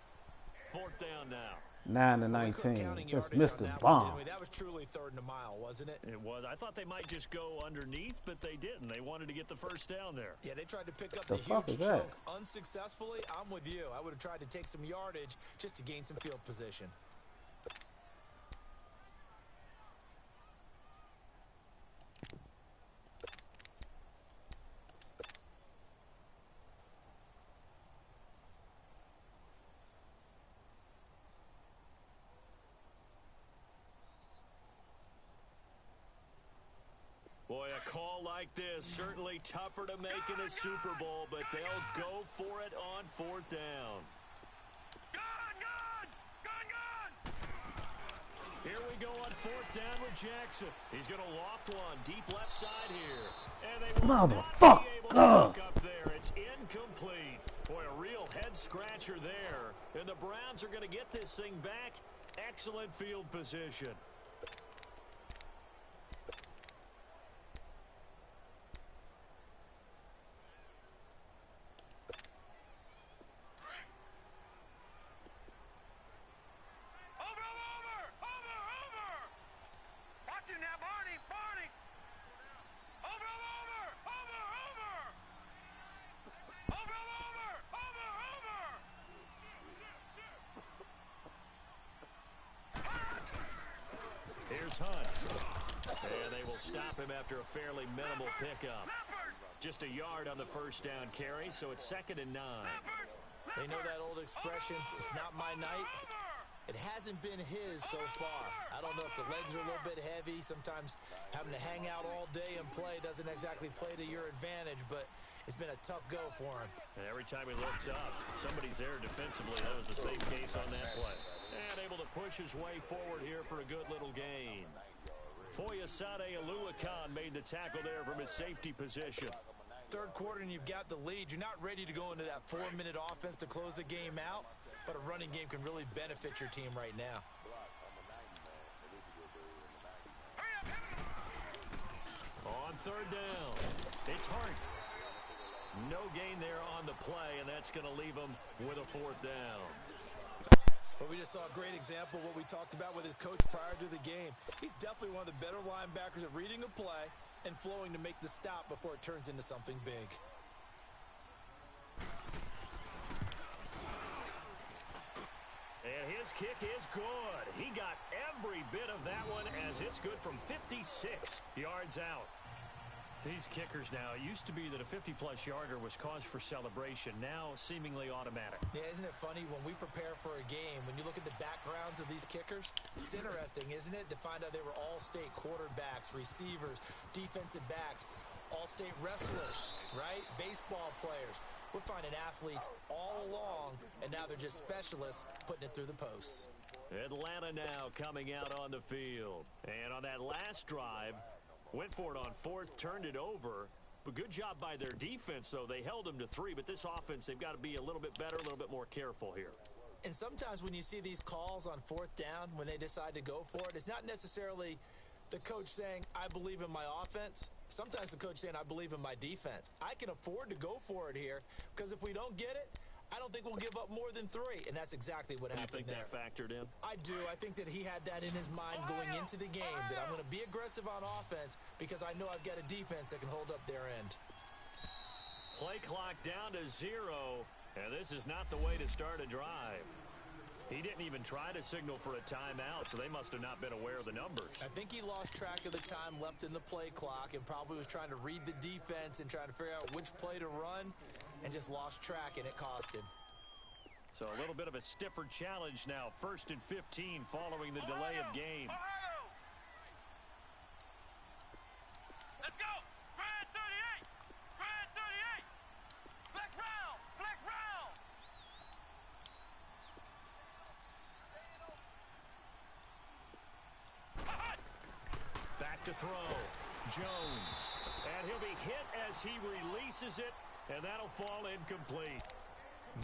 Fourth down now. 9-19. Just missed the bomb. That was truly third and a mile, wasn't it? It was. I thought they might just go underneath, but they didn't. They wanted to get the first down there. Yeah, they tried to pick up The the fuck huge is that? chunk unsuccessfully. I'm with you. I would have tried to take some yardage just to gain some field position. Boy, a call like this, certainly tougher to make in a Super Bowl, but they'll go for it on fourth down. Gun, gun. Gun, gun. Here we go on fourth down with Jackson. He's going to loft one deep left side here. And they will not be able to pick up there. It's incomplete. Boy, a real head scratcher there. And the Browns are going to get this thing back. Excellent field position. Hunt. And they will stop him after a fairly minimal pickup. Just a yard on the first down carry, so it's 2nd and 9. They know that old expression, it's not my night. It hasn't been his so far. I don't know if the legs are a little bit heavy. Sometimes having to hang out all day and play doesn't exactly play to your advantage, but it's been a tough go for him. And every time he looks up, somebody's there defensively. That was the same case on that play. And able to push his way forward here for a good little gain. Foyesade Aluakan made the tackle there from his safety position. Third quarter and you've got the lead. You're not ready to go into that 4-minute offense to close the game out, but a running game can really benefit your team right now. On third down, it's Hart. No gain there on the play, and that's going to leave him with a fourth down. But we just saw a great example of what we talked about with his coach prior to the game. He's definitely one of the better linebackers at reading a play and flowing to make the stop before it turns into something big. And his kick is good. He got every bit of that one as it's good from 56 yards out. These kickers now, it used to be that a 50-plus yarder was cause for celebration, now seemingly automatic. Yeah, isn't it funny when we prepare for a game, when you look at the backgrounds of these kickers, it's interesting, isn't it, to find out they were all-state quarterbacks, receivers, defensive backs, all-state wrestlers, right? Baseball players. We're finding athletes all along, and now they're just specialists putting it through the posts. Atlanta now coming out on the field. And on that last drive, went for it on fourth, turned it over. But good job by their defense, though. They held them to 3, but this offense, they've got to be a little bit better, a little bit more careful here. And sometimes when you see these calls on fourth down, when they decide to go for it, it's not necessarily the coach saying, I believe in my offense. Sometimes the coach saying, I believe in my defense. I can afford to go for it here because if we don't get it, I don't think we'll give up more than 3, and that's exactly what happened there. You think that factored in? I do. I think that he had that in his mind going into the game, that I'm going to be aggressive on offense because I know I've got a defense that can hold up their end. Play clock down to 0, and this is not the way to start a drive. He didn't even try to signal for a timeout, so they must have not been aware of the numbers. I think he lost track of the time left in the play clock and probably was trying to read the defense and trying to figure out which play to run and just lost track, and it cost him. So a little bit of a stiffer challenge now. 1st and 15 following the delay of game. Let's go! Grand 38! Grand 38! Flex round! Flex round! Back to throw. Jones. And he'll be hit as he releases it, and that'll fall incomplete.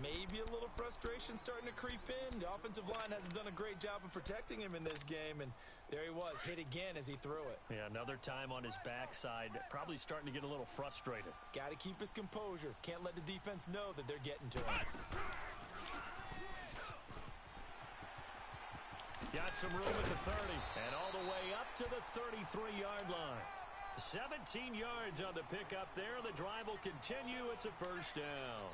Maybe a little frustration starting to creep in. The offensive line hasn't done a great job of protecting him in this game, and there he was, hit again as he threw it. Yeah, another time on his backside, probably starting to get a little frustrated. Got to keep his composure. Can't let the defense know that they're getting to him. Got some room at the 30, and all the way up to the 33-yard line. 17 yards on the pickup there. The drive will continue. It's a first down.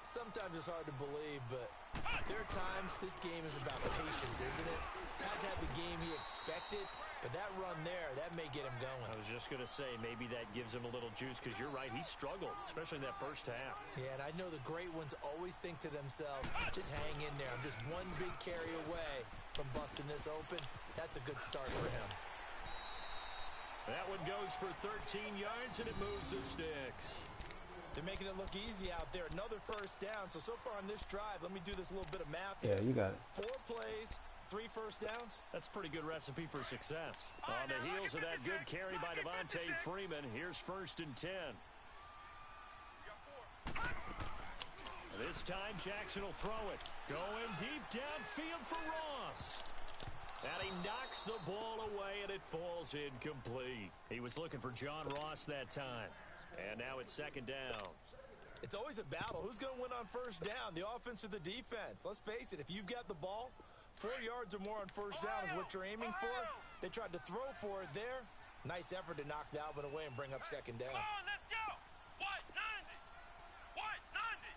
Sometimes it's hard to believe, but there are times this game is about patience, isn't it? Has had the game he expected, but that run there, that may get him going. I was just going to say, maybe that gives him a little juice, because you're right, he struggled, especially in that first half. Yeah, and I know the great ones always think to themselves, just hang in there. I'm just one big carry away from busting this open. That's a good start for him. That one goes for 13 yards, and it moves the sticks. They're making it look easy out there. Another first down. So far on this drive, let me do this little bit of math here. Yeah, you got it. 4 plays, 3 first downs. That's a pretty good recipe for success. On the heels of that good carry by Devontae Freeman, here's 1st and 10. This time, Jackson will throw it. Going deep downfield for Ross. And he knocks the ball away, and it falls incomplete. He was looking for John Ross that time. And now it's 2nd down. It's always a battle. Who's going to win on first down, the offense or the defense? Let's face it, if you've got the ball, 4 yards or more on first down is what you're aiming for. They tried to throw for it there. Nice effort to knock Dalvin away and bring up 2nd down. Come on, let's go! White 90! White 90!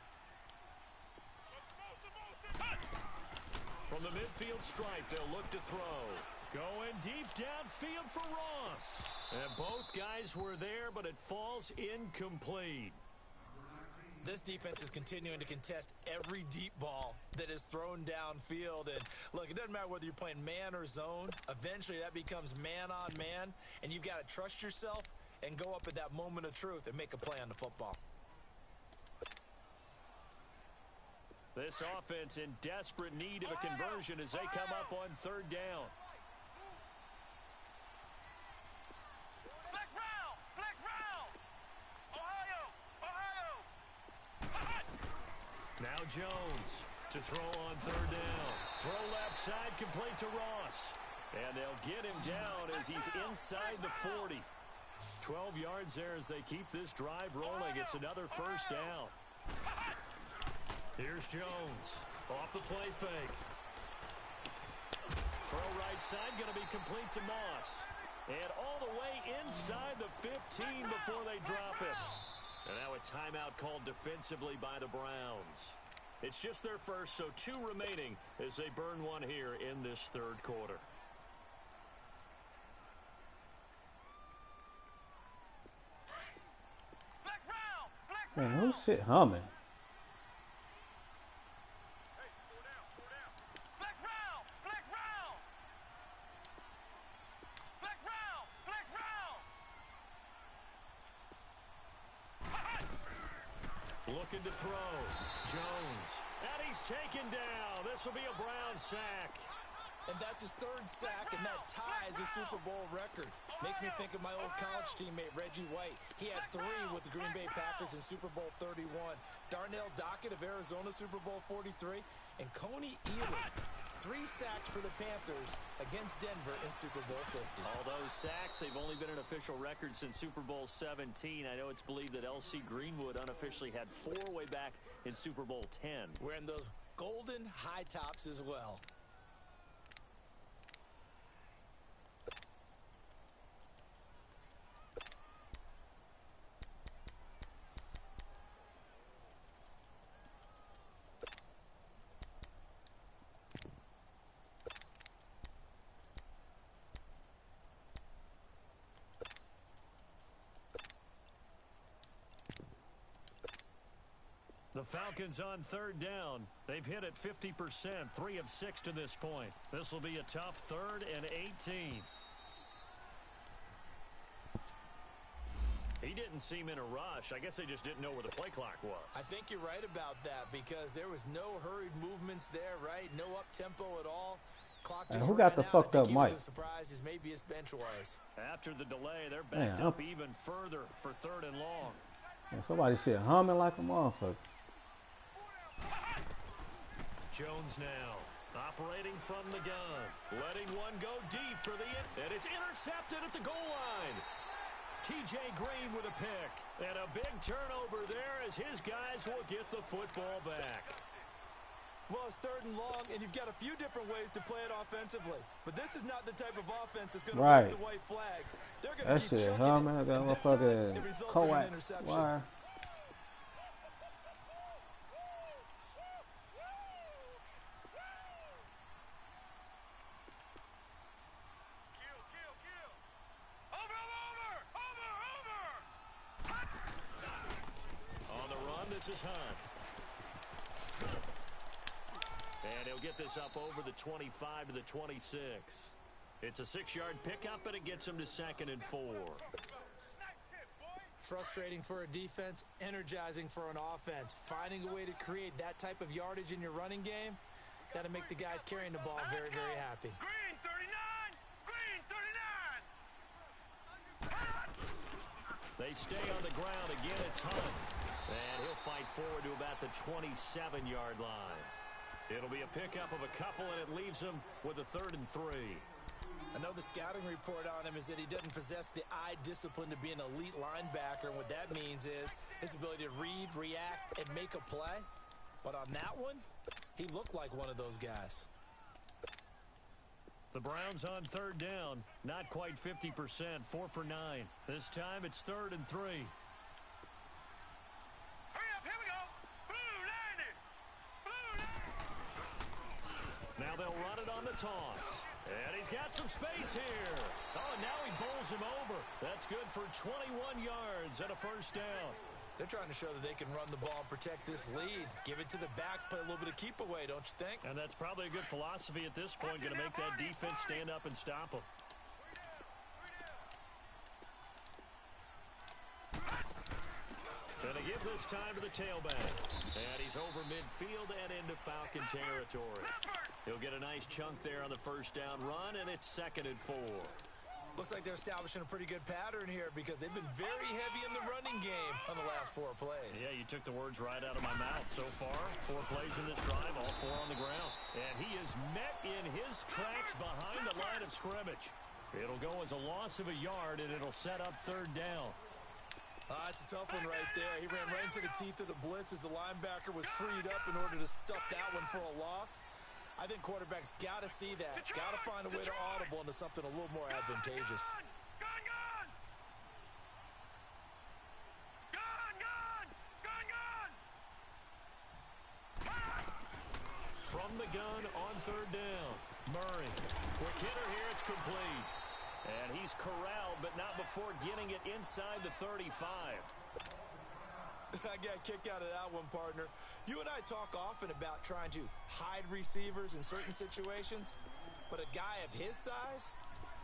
From the midfield stripe, they'll look to throw. Going deep downfield for Ross. And both guys were there, but it falls incomplete. This defense is continuing to contest every deep ball that is thrown downfield. And look, it doesn't matter whether you're playing man or zone. Eventually, that becomes man on man. And you've got to trust yourself and go up at that moment of truth and make a play on the football. This offense in desperate need of a conversion as they come up on 3rd down. Flex round! Flex round! Ohio! Ohio! Now Jones to throw on 3rd down. Throw left side, complete to Ross. And they'll get him down as he's inside the 40. 12 yards there as they keep this drive rolling. It's another first down. Here's Jones. Off the play fake. Throw right side, going to be complete to Moss. And all the way inside the 15 before they drop it. And now a timeout called defensively by the Browns. It's just their first, so 2 remaining as they burn one here in this 3rd quarter. Man, who's shit humming? Flex round, flex round. Flex round, flex round. Looking to throw. Jones. And he's taken down. This will be a Brown sack. And that's his third sack, and that ties a Super Bowl record. Makes me think of my old college teammate, Reggie White. He had 3 with the Green Bay Packers in Super Bowl 31. Darnell Dockett of Arizona, Super Bowl 43. And Coney Ealy, 3 sacks for the Panthers against Denver in Super Bowl 50. All those sacks, they've only been an official record since Super Bowl 17. I know it's believed that L.C. Greenwood unofficially had 4 way back in Super Bowl 10. Wearing those golden high tops as well. The Falcons on 3rd down. They've hit it 50%, 3 of 6 to this point. This will be a tough 3rd and 18. He didn't seem in a rush. I guess they just didn't know where the play clock was. I think you're right about that because there was no hurried movements there, right? No up-tempo at all. Clock just who got the ran out. fucked I up think he was mic? as surprised as maybe his bench was. After the delay, they're backed Man, up even further for 3rd and long. Man, somebody shit humming like a motherfucker. Jones now operating from the gun, letting one go deep for the and it's intercepted at the goal line. T.J. Green with a pick and a big turnover there as his guys will get the football back. Well, it's 3rd and long, and you've got a few different ways to play it offensively. But this is not the type of offense that's going to wave the white flag. They're going to That keep shit chucking humming. I it, got and this time, motherfucking it results in an coax interception. wire. On the run, this is Hunt. And he'll get this up over the 25 to the 26. It's a 6-yard pickup, and it gets him to 2nd and 4. Frustrating for a defense, energizing for an offense. Finding a way to create that type of yardage in your running game, that'll make the guys carrying the ball very, very happy. Green 39, Green 39. They stay on the ground. Again, it's Hunt. And he'll fight forward to about the 27-yard line. It'll be a pickup of a couple, and it leaves him with a 3rd and 3. I know the scouting report on him is that he doesn't possess the eye discipline to be an elite linebacker, and what that means is his ability to read, react, and make a play. But on that one, he looked like one of those guys. The Browns on 3rd down. Not quite 50%, 4 for 9. This time it's 3rd and 3. Hurry up, here we go. Blue landed. Blue landed. Now they'll run it on the toss. And he's got some space here. Oh, and now he bowls him over. That's good for 21 yards and a 1st down. They're trying to show that they can run the ball and protect this lead. Give it to the backs, play a little bit of keep away, don't you think? And that's probably a good philosophy at this point, going to make that defense stand up and stop them. Going to give this time to the tailback. And he's over midfield and into Falcon territory. He'll get a nice chunk there on the 1st down run, and it's 2nd and 4. Looks like they're establishing a pretty good pattern here because they've been very heavy in the running game on the last 4 plays. Yeah, you took the words right out of my mouth. So far, 4 plays in this drive, all 4 on the ground. And he is met in his tracks behind the line of scrimmage. It'll go as a loss of a yard, and it'll set up 3rd down. That's a tough one right there. He ran right into the teeth of the blitz as the linebacker was freed up in order to stuff that one for a loss. I think quarterbacks got to see that. Got to find a way to audible into something a little more advantageous. Gun, gun. Gun, gun. Gun, gun. From the gun on 3rd down. Murray. Quick hitter here. It's complete. And he's corralled, but not before getting it inside the 35. I got a kick out of that one, partner. You and I talk often about trying to hide receivers in certain situations, but a guy of his size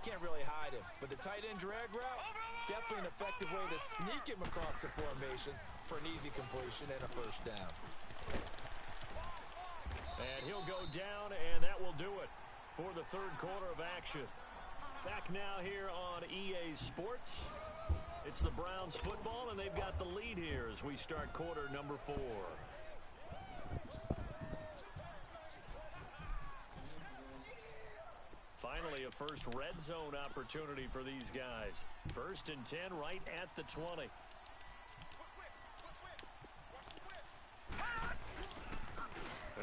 can't really hide him. But the tight end drag route, definitely an effective way to sneak him across the formation for an easy completion and a first down. And he'll go down, and that will do it for the third quarter of action. Back now here on EA Sports. It's the Browns football, and they've got the lead here as we start quarter number 4. Finally, a first red zone opportunity for these guys. 1st and 10 right at the 20.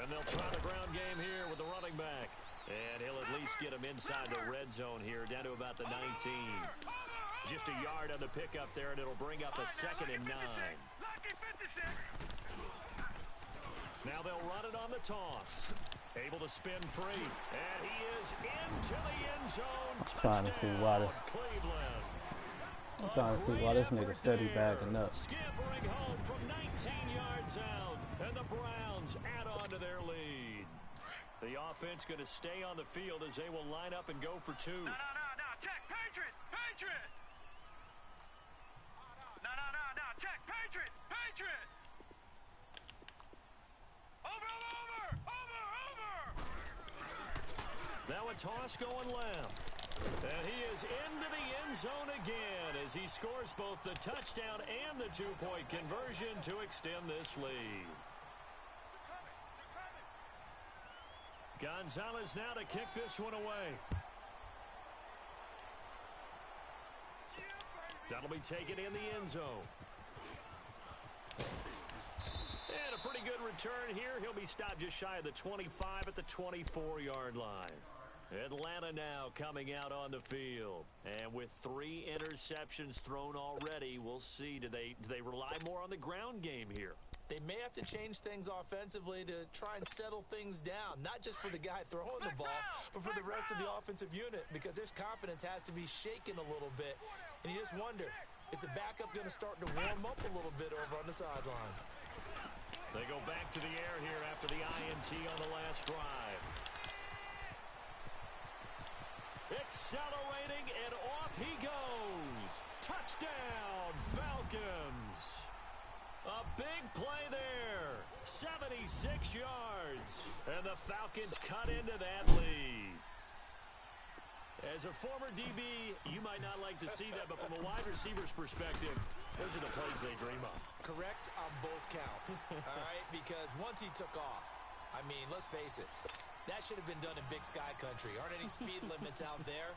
And they'll try the ground game here with the running back. And he'll at least get him inside the red zone here, down to about the 19. Just a yard on the pickup there, and it'll bring up a 2nd and 9. Now they'll run it on the toss. Able to spin free. And he is into the end zone. Trying to see why this. Cleveland. I'm trying to see why this nigga steady backing up. Scampering home from 19 yards out. And the Browns add on to their lead. The offense going to stay on the field as they will line up and go for 2. No. Check. Patriot. No. Check. Patriot. Over. Now a toss going left. And he is into the end zone again as he scores both the touchdown and the 2-point conversion to extend this lead. Gonzalez now to kick this one away. That'll be taken in the end zone. And a pretty good return here. He'll be stopped just shy of the 25 at the 24-yard line. Atlanta now coming out on the field. And with 3 interceptions thrown already, we'll see. Do they rely more on the ground game here? They may have to change things offensively to try and settle things down, not just for the guy throwing the ball, but for the rest of the offensive unit, because their confidence has to be shaken a little bit. And you just wonder, is the backup going to start to warm up a little bit over on the sideline? They go back to the air here after the INT on the last drive. Accelerating, and off he goes. Touchdown, Falcons. A big play there. 76 yards. And the Falcons cut into that lead. As a former DB, you might not like to see that, but from a wide receiver's perspective, those are the plays they dream of. Correct on both counts, all right? Because once he took off, I mean, let's face it, that should have been done in Big Sky Country. Aren't any speed limits out there?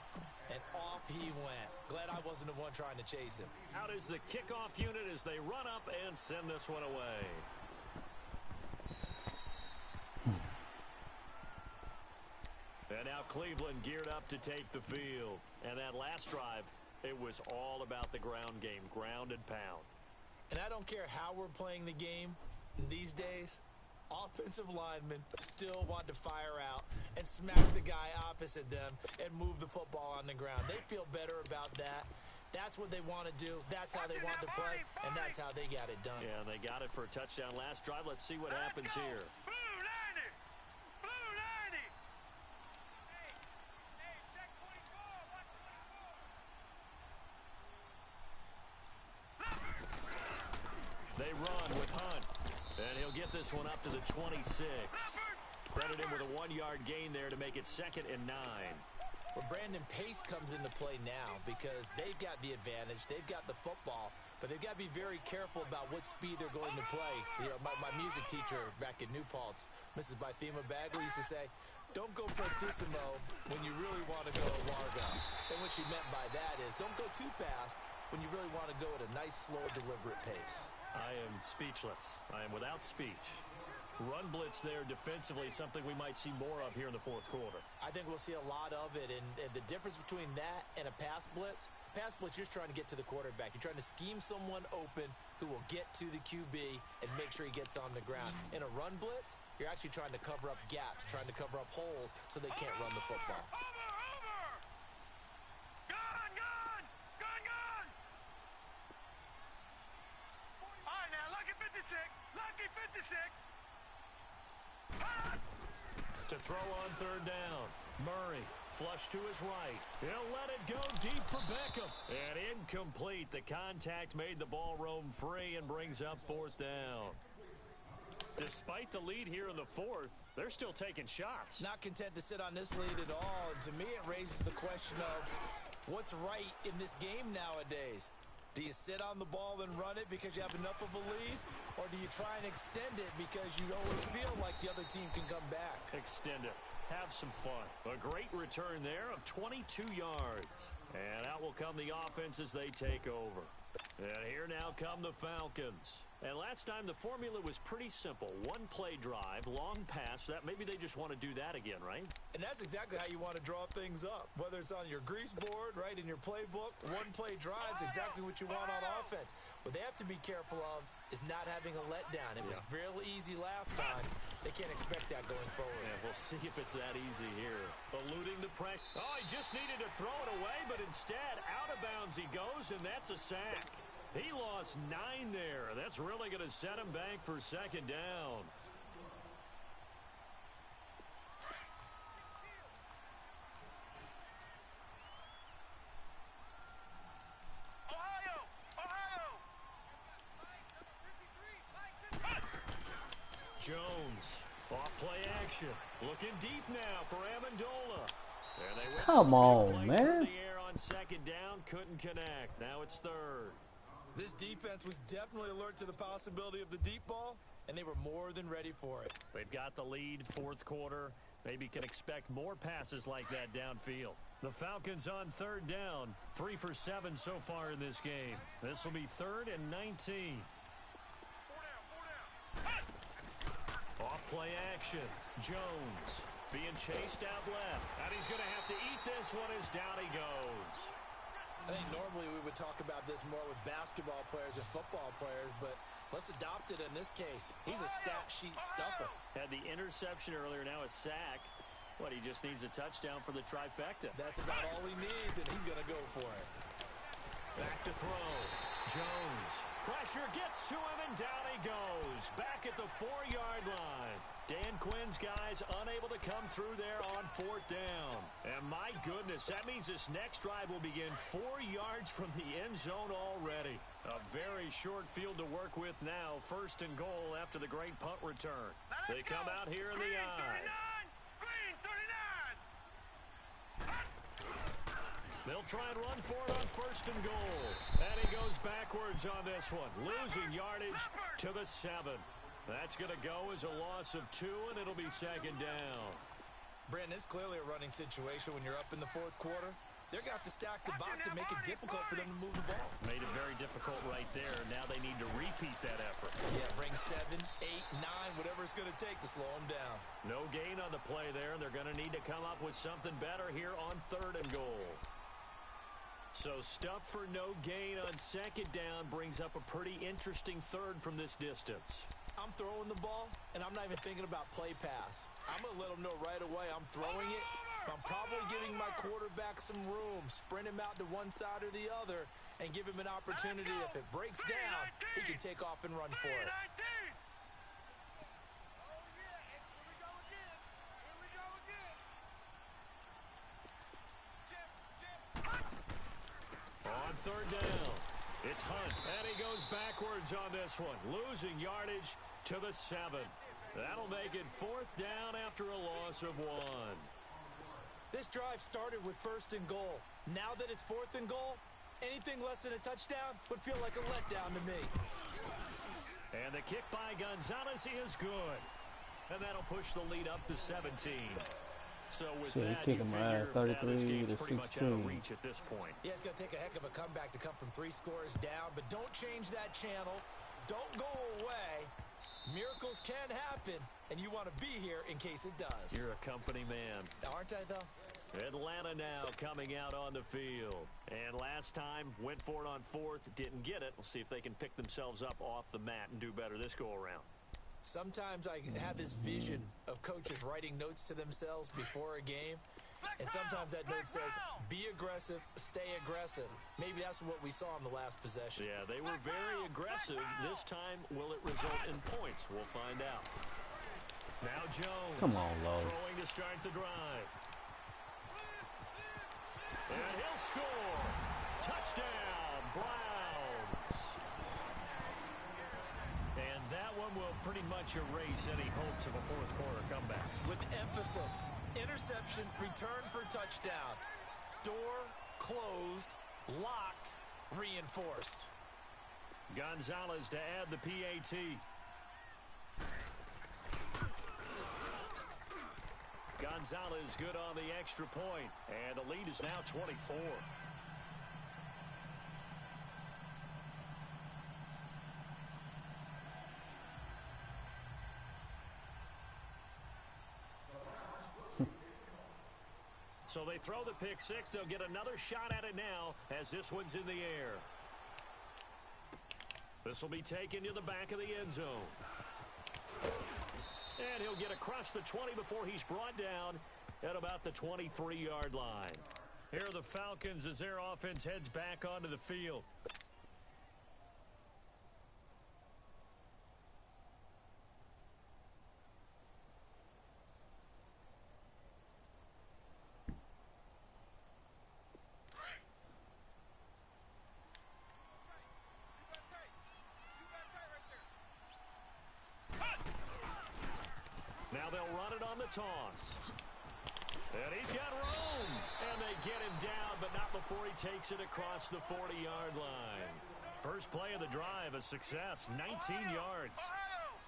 And off he went. Glad I wasn't the one trying to chase him. Out is the kickoff unit as they run up and send this one away. And now Cleveland geared up to take the field. And that last drive, it was all about the ground game, ground and pound. And I don't care how we're playing the game these days, offensive linemen still want to fire out and smack the guy opposite them and move the football on the ground. They feel better about that. That's what they want to do. That's how they want to play, and that's how they got it done. Yeah, they got it for a touchdown last drive. Let's see what happens here. Blue 90. Blue 90. Hey, check 24. Watch 24. They run with Hunt. And he'll get this one up to the 26. Credit him with a 1-yard gain there to make it 2nd and 9. Well, Brandon, pace comes into play now because they've got the advantage. They've got the football, but they've got to be very careful about what speed they're going to play. You know, my music teacher back in New Paltz, Mrs. Bythema Bagley, used to say, don't go prestissimo when you really want to go largo. And what she meant by that is don't go too fast when you really want to go at a nice, slow, deliberate pace. I am speechless. I am without speech. Run blitz there defensively, something we might see more of here in the fourth quarter. I think we'll see a lot of it, and the difference between that and a pass blitz, you're just trying to get to the quarterback. You're trying to scheme someone open who will get to the QB and make sure he gets on the ground. In a run blitz, you're actually trying to cover up gaps, trying to cover up holes so they can't run the football. Gone. All right, now, look at To throw on third down. Murray, flush to his right. He'll let it go deep for Beckham. And incomplete. The contact made the ball roam free and brings up fourth down. Despite the lead here in the fourth, they're still taking shots. Not content to sit on this lead at all. And to me, it raises the question of what's right in this game nowadays. Do you sit on the ball and run it because you have enough of a lead? Or do you try and extend it because you always feel like the other team can come back? Extend it. Have some fun. A great return there of 22 yards. And out will come the offense as they take over. And here now come the Falcons. And last time the formula was pretty simple. One play drive, long pass. That maybe they just want to do that again, right? And that's exactly how you want to draw things up. Whether it's on your grease board, right, in your playbook, one play drive is exactly what you want on offense. What they have to be careful of is not having a letdown. It was real easy last time. They can't expect that going forward. Yeah, we'll see if it's that easy here. Eluding the pressure. Oh, he just needed to throw it away, but instead, out of bounds he goes, and that's a sack. He lost 9 there. That's really going to set him back for second down. Jones, off play action. Looking deep now for Amendola. And they went Come for a on, play man. from the air on second down. Couldn't connect. Now it's third. This defense was definitely alert to the possibility of the deep ball, and they were more than ready for it. They've got the lead, fourth quarter. Maybe can expect more passes like that downfield. The Falcons on third down. 3 for 7 so far in this game. This will be 3rd and 19. Off play action. Jones being chased out left. And he's going to have to eat this one as down he goes. I think normally we would talk about this more with basketball players and football players, but let's adopt it in this case. He's a stat sheet stuffer. Had the interception earlier, now a sack. What, he just needs a touchdown for the trifecta. That's about all he needs, and he's going to go for it. Back to throw. Jones. Pressure gets to him, and down he goes. Back at the 4-yard line. Dan Quinn's guys unable to come through there on 4th down. And my goodness, that means this next drive will begin 4 yards from the end zone already. A very short field to work with now. 1st and goal after the great punt return. They come out here in the eye. Green 39. They'll try and run for it on 1st and goal. And he goes backwards on this one. Losing yardage to the 7. That's going to go as a loss of 2, and it'll be second down. Brandon, it's clearly a running situation when you're up in the 4th quarter. They're going to have to stack the box and make it difficult for them to move the ball. Made it very difficult right there. Now they need to repeat that effort. Yeah, bring 7, 8, 9, whatever it's going to take to slow them down. No gain on the play there, and they're going to need to come up with something better here on 3rd and goal. So stuff for no gain on second down brings up a pretty interesting 3rd from this distance. I'm throwing the ball, and I'm not even thinking about play pass. I'm going to let them know right away I'm throwing it. I'm probably giving my quarterback some room, sprint him out to one side or the other, and give him an opportunity. If it breaks down, he can take off and run for it. On 3rd down, it's Hunt, and he goes backwards on this one, losing yardage to the 7. That'll make it 4th down after a loss of 1. This drive started with 1st and goal. Now that it's 4th and goal, anything less than a touchdown would feel like a letdown to me. And the kick by Gonzalez is good. And that'll push the lead up to 17. So with So that, kicking my ass 33 this game's to pretty much out of 16. reach at this point. Yeah, it's going to take a heck of a comeback to come from 3 scores down, but don't change that channel. Don't go away. Miracles can happen, and you want to be here in case it does. You're a company man. Aren't I, though? Atlanta now coming out on the field. And last time, went for it on 4th, didn't get it. We'll see if they can pick themselves up off the mat and do better this go-around. Sometimes I have this vision of coaches writing notes to themselves before a game, and sometimes that note says, be aggressive, stay aggressive. Maybe that's what we saw in the last possession. Yeah, they were very aggressive. This time, will it result in points? We'll find out. Now Jones. Come on, Lowe. Throwing to start the drive. And he'll score. Touchdown, Browns. And that one will pretty much erase any hopes of a fourth quarter comeback. With emphasis, interception, return for touchdown. Door closed, locked, reinforced. Gonzalez to add the PAT. Gonzalez good on the extra point, and the lead is now 24. So they throw the pick six. They'll get another shot at it now as this one's in the air. This will be taken to the back of the end zone. And he'll get across the 20 before he's brought down at about the 23-yard line. Here are the Falcons as their offense heads back onto the field. Now they'll run it on the toss. And he's got room. And they get him down, but not before he takes it across the 40-yard line. First play of the drive, a success, 19 yards.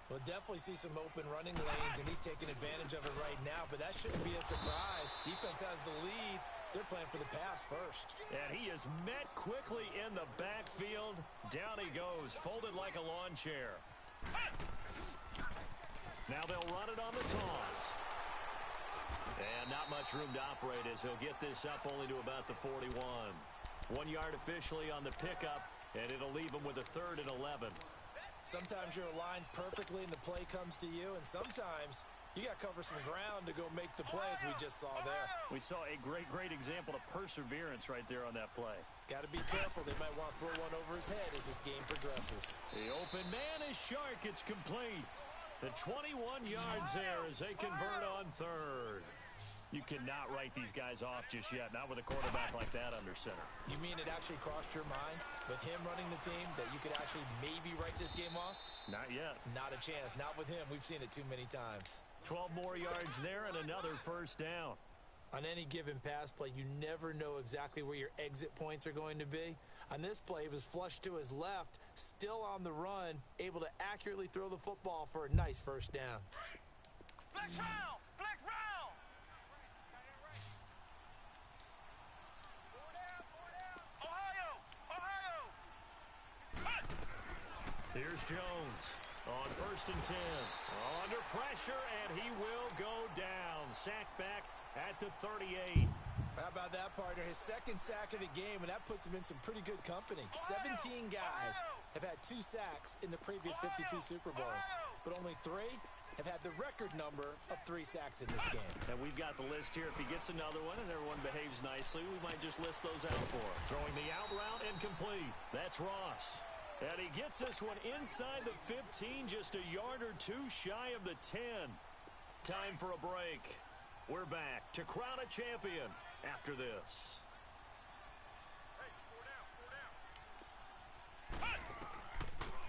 We'll definitely see some open running lanes, and he's taking advantage of it right now, but that shouldn't be a surprise. Defense has the lead. They're playing for the pass first. And he is met quickly in the backfield. Down he goes, folded like a lawn chair. Now they'll run it on the toss. And not much room to operate as he'll get this up only to about the 41. 1 yard officially on the pickup, and it'll leave him with a 3rd and 11. Sometimes you're aligned perfectly and the play comes to you, and sometimes you got to cover some ground to go make the play, as we just saw there. We saw a great example of perseverance right there on that play. Got to be careful. They might want to throw one over his head as this game progresses. The open man is Shark. It's complete. The 21 yards there as they convert on 3rd. You cannot write these guys off just yet, not with a quarterback like that under center. You mean it actually crossed your mind with him running the team that you could actually maybe write this game off? Not yet. Not a chance. Not with him. We've seen it too many times. 12 more yards there and another first down. On any given pass play, you never know exactly where your exit points are going to be. On this play, he was flushed to his left, still on the run, able to accurately throw the football for a nice first down. Flex round! Flex round! Ohio! Ohio! Here's Jones on 1st and 10. Under pressure, and he will go down. Sacked back at the 38. How about that, partner? His 2nd sack of the game, and that puts him in some pretty good company. 17 guys have had 2 sacks in the previous 52 Super Bowls, but only 3 have had the record number of 3 sacks in this game. And we've got the list here. If he gets another one and everyone behaves nicely, we might just list those out for him. Throwing the out route and complete. That's Ross. And he gets this one inside the 15, just a yard or 2 shy of the 10. Time for a break. We're back to crown a champion after this.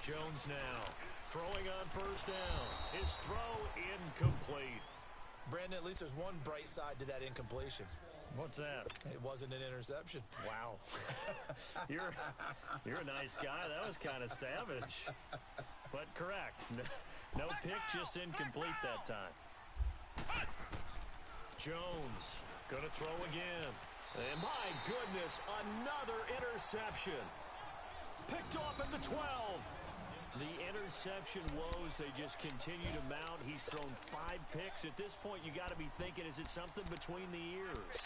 Jones now throwing on 1st down. His throw incomplete. Brandon, at least there's one bright side to that incompletion. What's that? It wasn't an interception. Wow. You're a nice guy. That was kind of savage. But correct. No pick, just incomplete that time. Jones going to throw again. And my goodness, another interception. Picked off at the 12. The interception woes, they just continue to mount. He's thrown 5 picks. At this point, you got to be thinking, is it something between the ears?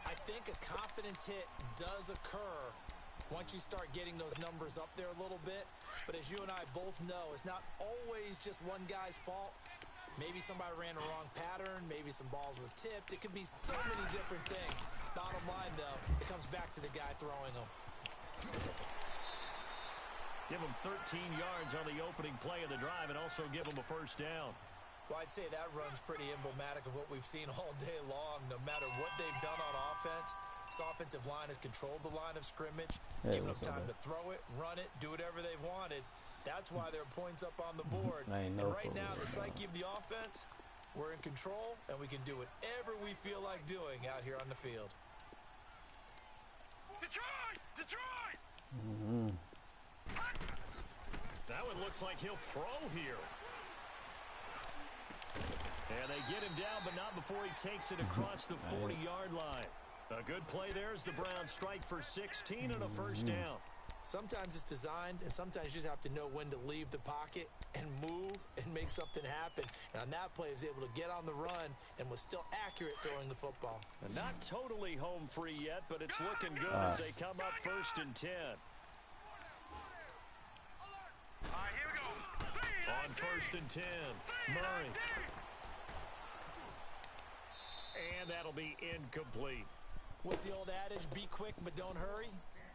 I think a confidence hit does occur once you start getting those numbers up there a little bit. But as you and I both know, it's not always just one guy's fault. Maybe somebody ran a wrong pattern. Maybe some balls were tipped. It could be so many different things. Bottom line, though, it comes back to the guy throwing them. Give him 13 yards on the opening play of the drive and also give him a first down. Well, I'd say that run's pretty emblematic of what we've seen all day long. No matter what they've done on offense, this offensive line has controlled the line of scrimmage, given them time to throw it, run it, do whatever they've wanted. That's why there are points up on the board. And right now, the psyche of the offense, we're in control, and we can do whatever we feel like doing out here on the field. Detroit! Detroit! That one looks like he'll throw here. And they get him down, but not before he takes it across the 40-yard line. A good play there as the Browns strike for 16 and a first down. Sometimes it's designed, and sometimes you just have to know when to leave the pocket and move and make something happen. And on that play, he was able to get on the run and was still accurate throwing the football. And not totally home free yet, but it's looking good as they come up 1st and 10. All right, here we go. On 1st and 10, Murray. And that'll be incomplete. What's the old adage, be quick but don't hurry?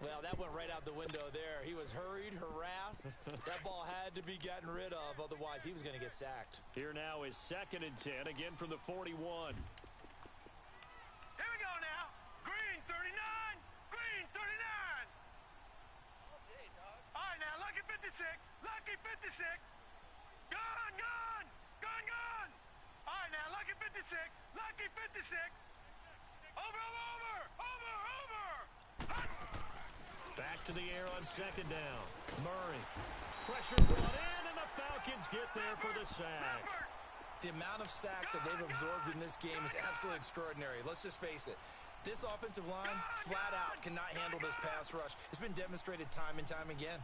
Well, that went right out the window there. He was hurried, harassed. That ball had to be gotten rid of, otherwise he was going to get sacked. Here now is 2nd and 10, again from the 41. Here we go now. Green 39. Green 39. All right, now, lucky 56. Lucky 56. Gone, gone. Gone, gone. All right, now, lucky 56. Lucky 56. Over, over, over. Over, over. Back to the air on 2nd down. Murray. Pressure brought in, and the Falcons get there for the sack. The amount of sacks that they've absorbed in this game is absolutely extraordinary. Let's just face it. This offensive line, flat out, cannot handle this pass rush. It's been demonstrated time and time again.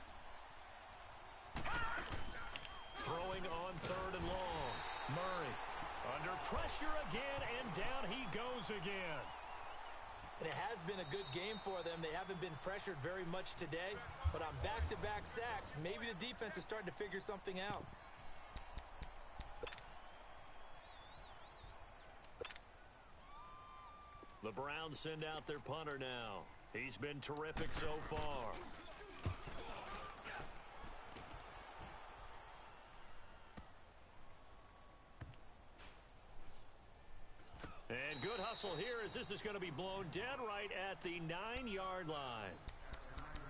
Throwing on 3rd and long. Murray under pressure again, and down he goes again. And it has been a good game for them. They haven't been pressured very much today, but on back-to-back sacks, maybe the defense is starting to figure something out. The Browns send out their punter now. He's been terrific so far. And good hustle here as this is going to be blown dead right at the 9-yard line.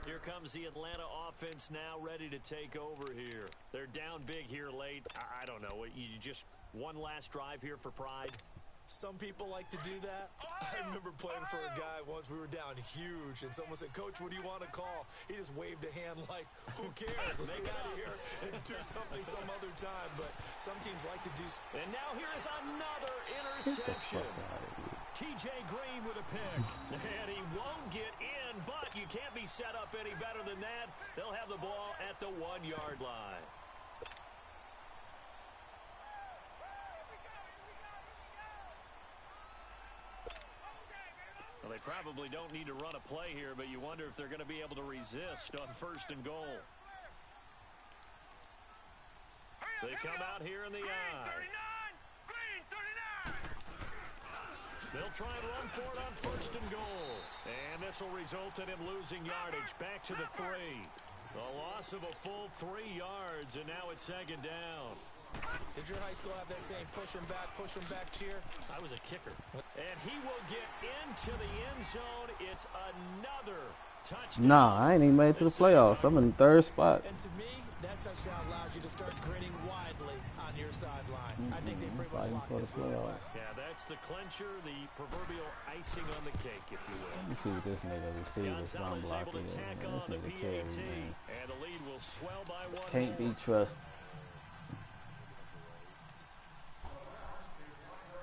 Here comes the Atlanta offense now ready to take over here. They're down big here late. I don't know. You just one last drive here for pride? Some people like to do that. I remember playing for a guy once. We were down huge, and someone said, "Coach, what do you want to call?" He just waved a hand like, "Who cares? Let's get out of here and do something some other time." But some teams like to do. And now here is another interception. T.J. Green with a pick. And he won't get in, but you can't be set up any better than that. They'll have the ball at the 1-yard line. Well, they probably don't need to run a play here, but you wonder if they're going to be able to resist on 1st and goal. They come out here in the eye. Green 39. They'll try and run for it on 1st and goal. And this will result in him losing yardage back to the 3. The loss of a full 3 yards, and now it's 2nd down. Did your high school have that same push him back cheer? I was a kicker. And he will get into the end zone. It's another touchdown. Nah, I ain't even made it to the playoffs. I'm in the 3rd spot. And to me, that touchdown allows you to start grinning widely on your sideline. I think they pretty much locked this one away. Yeah, that's the clincher, the proverbial icing on the cake, if you will. Let me see what this nigga receiver run block is. This nigga carry, man. And the lead will swell by 1. Can't be trusted.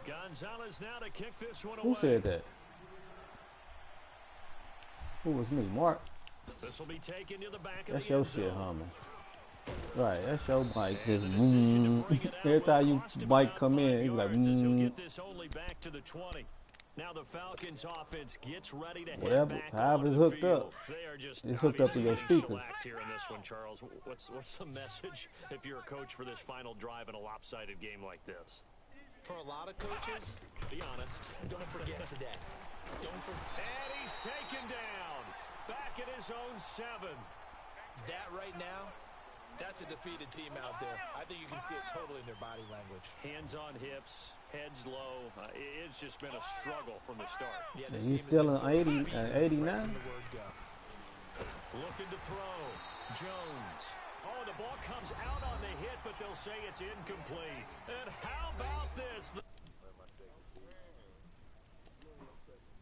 Gonzalez now to kick this one away. Who said that? Who was me? Mark? This will be taken to the back of That's the your end zone. shit, homie. Right, that's your mic. Just every time you mic come in, you like get this only back to the 20. Now the Falcons offense gets ready to head back however it's hooked up. They are just it's hooked up to your speakers. Here in this one, Charles. What's the message if you're a coach for this final drive in a lopsided game like this? For a lot of coaches, be honest. Don't forget today. Don't forget. And he's taken down. Back at his own 7. That right now That's a defeated team out there. I think you can see it totally in their body language. Hands on hips, heads low. It's just been a struggle from the start. Yeah, this He's team still has an been 89. Looking to throw. Jones. Oh, the ball comes out on the hit, but they'll say it's incomplete. And how about this?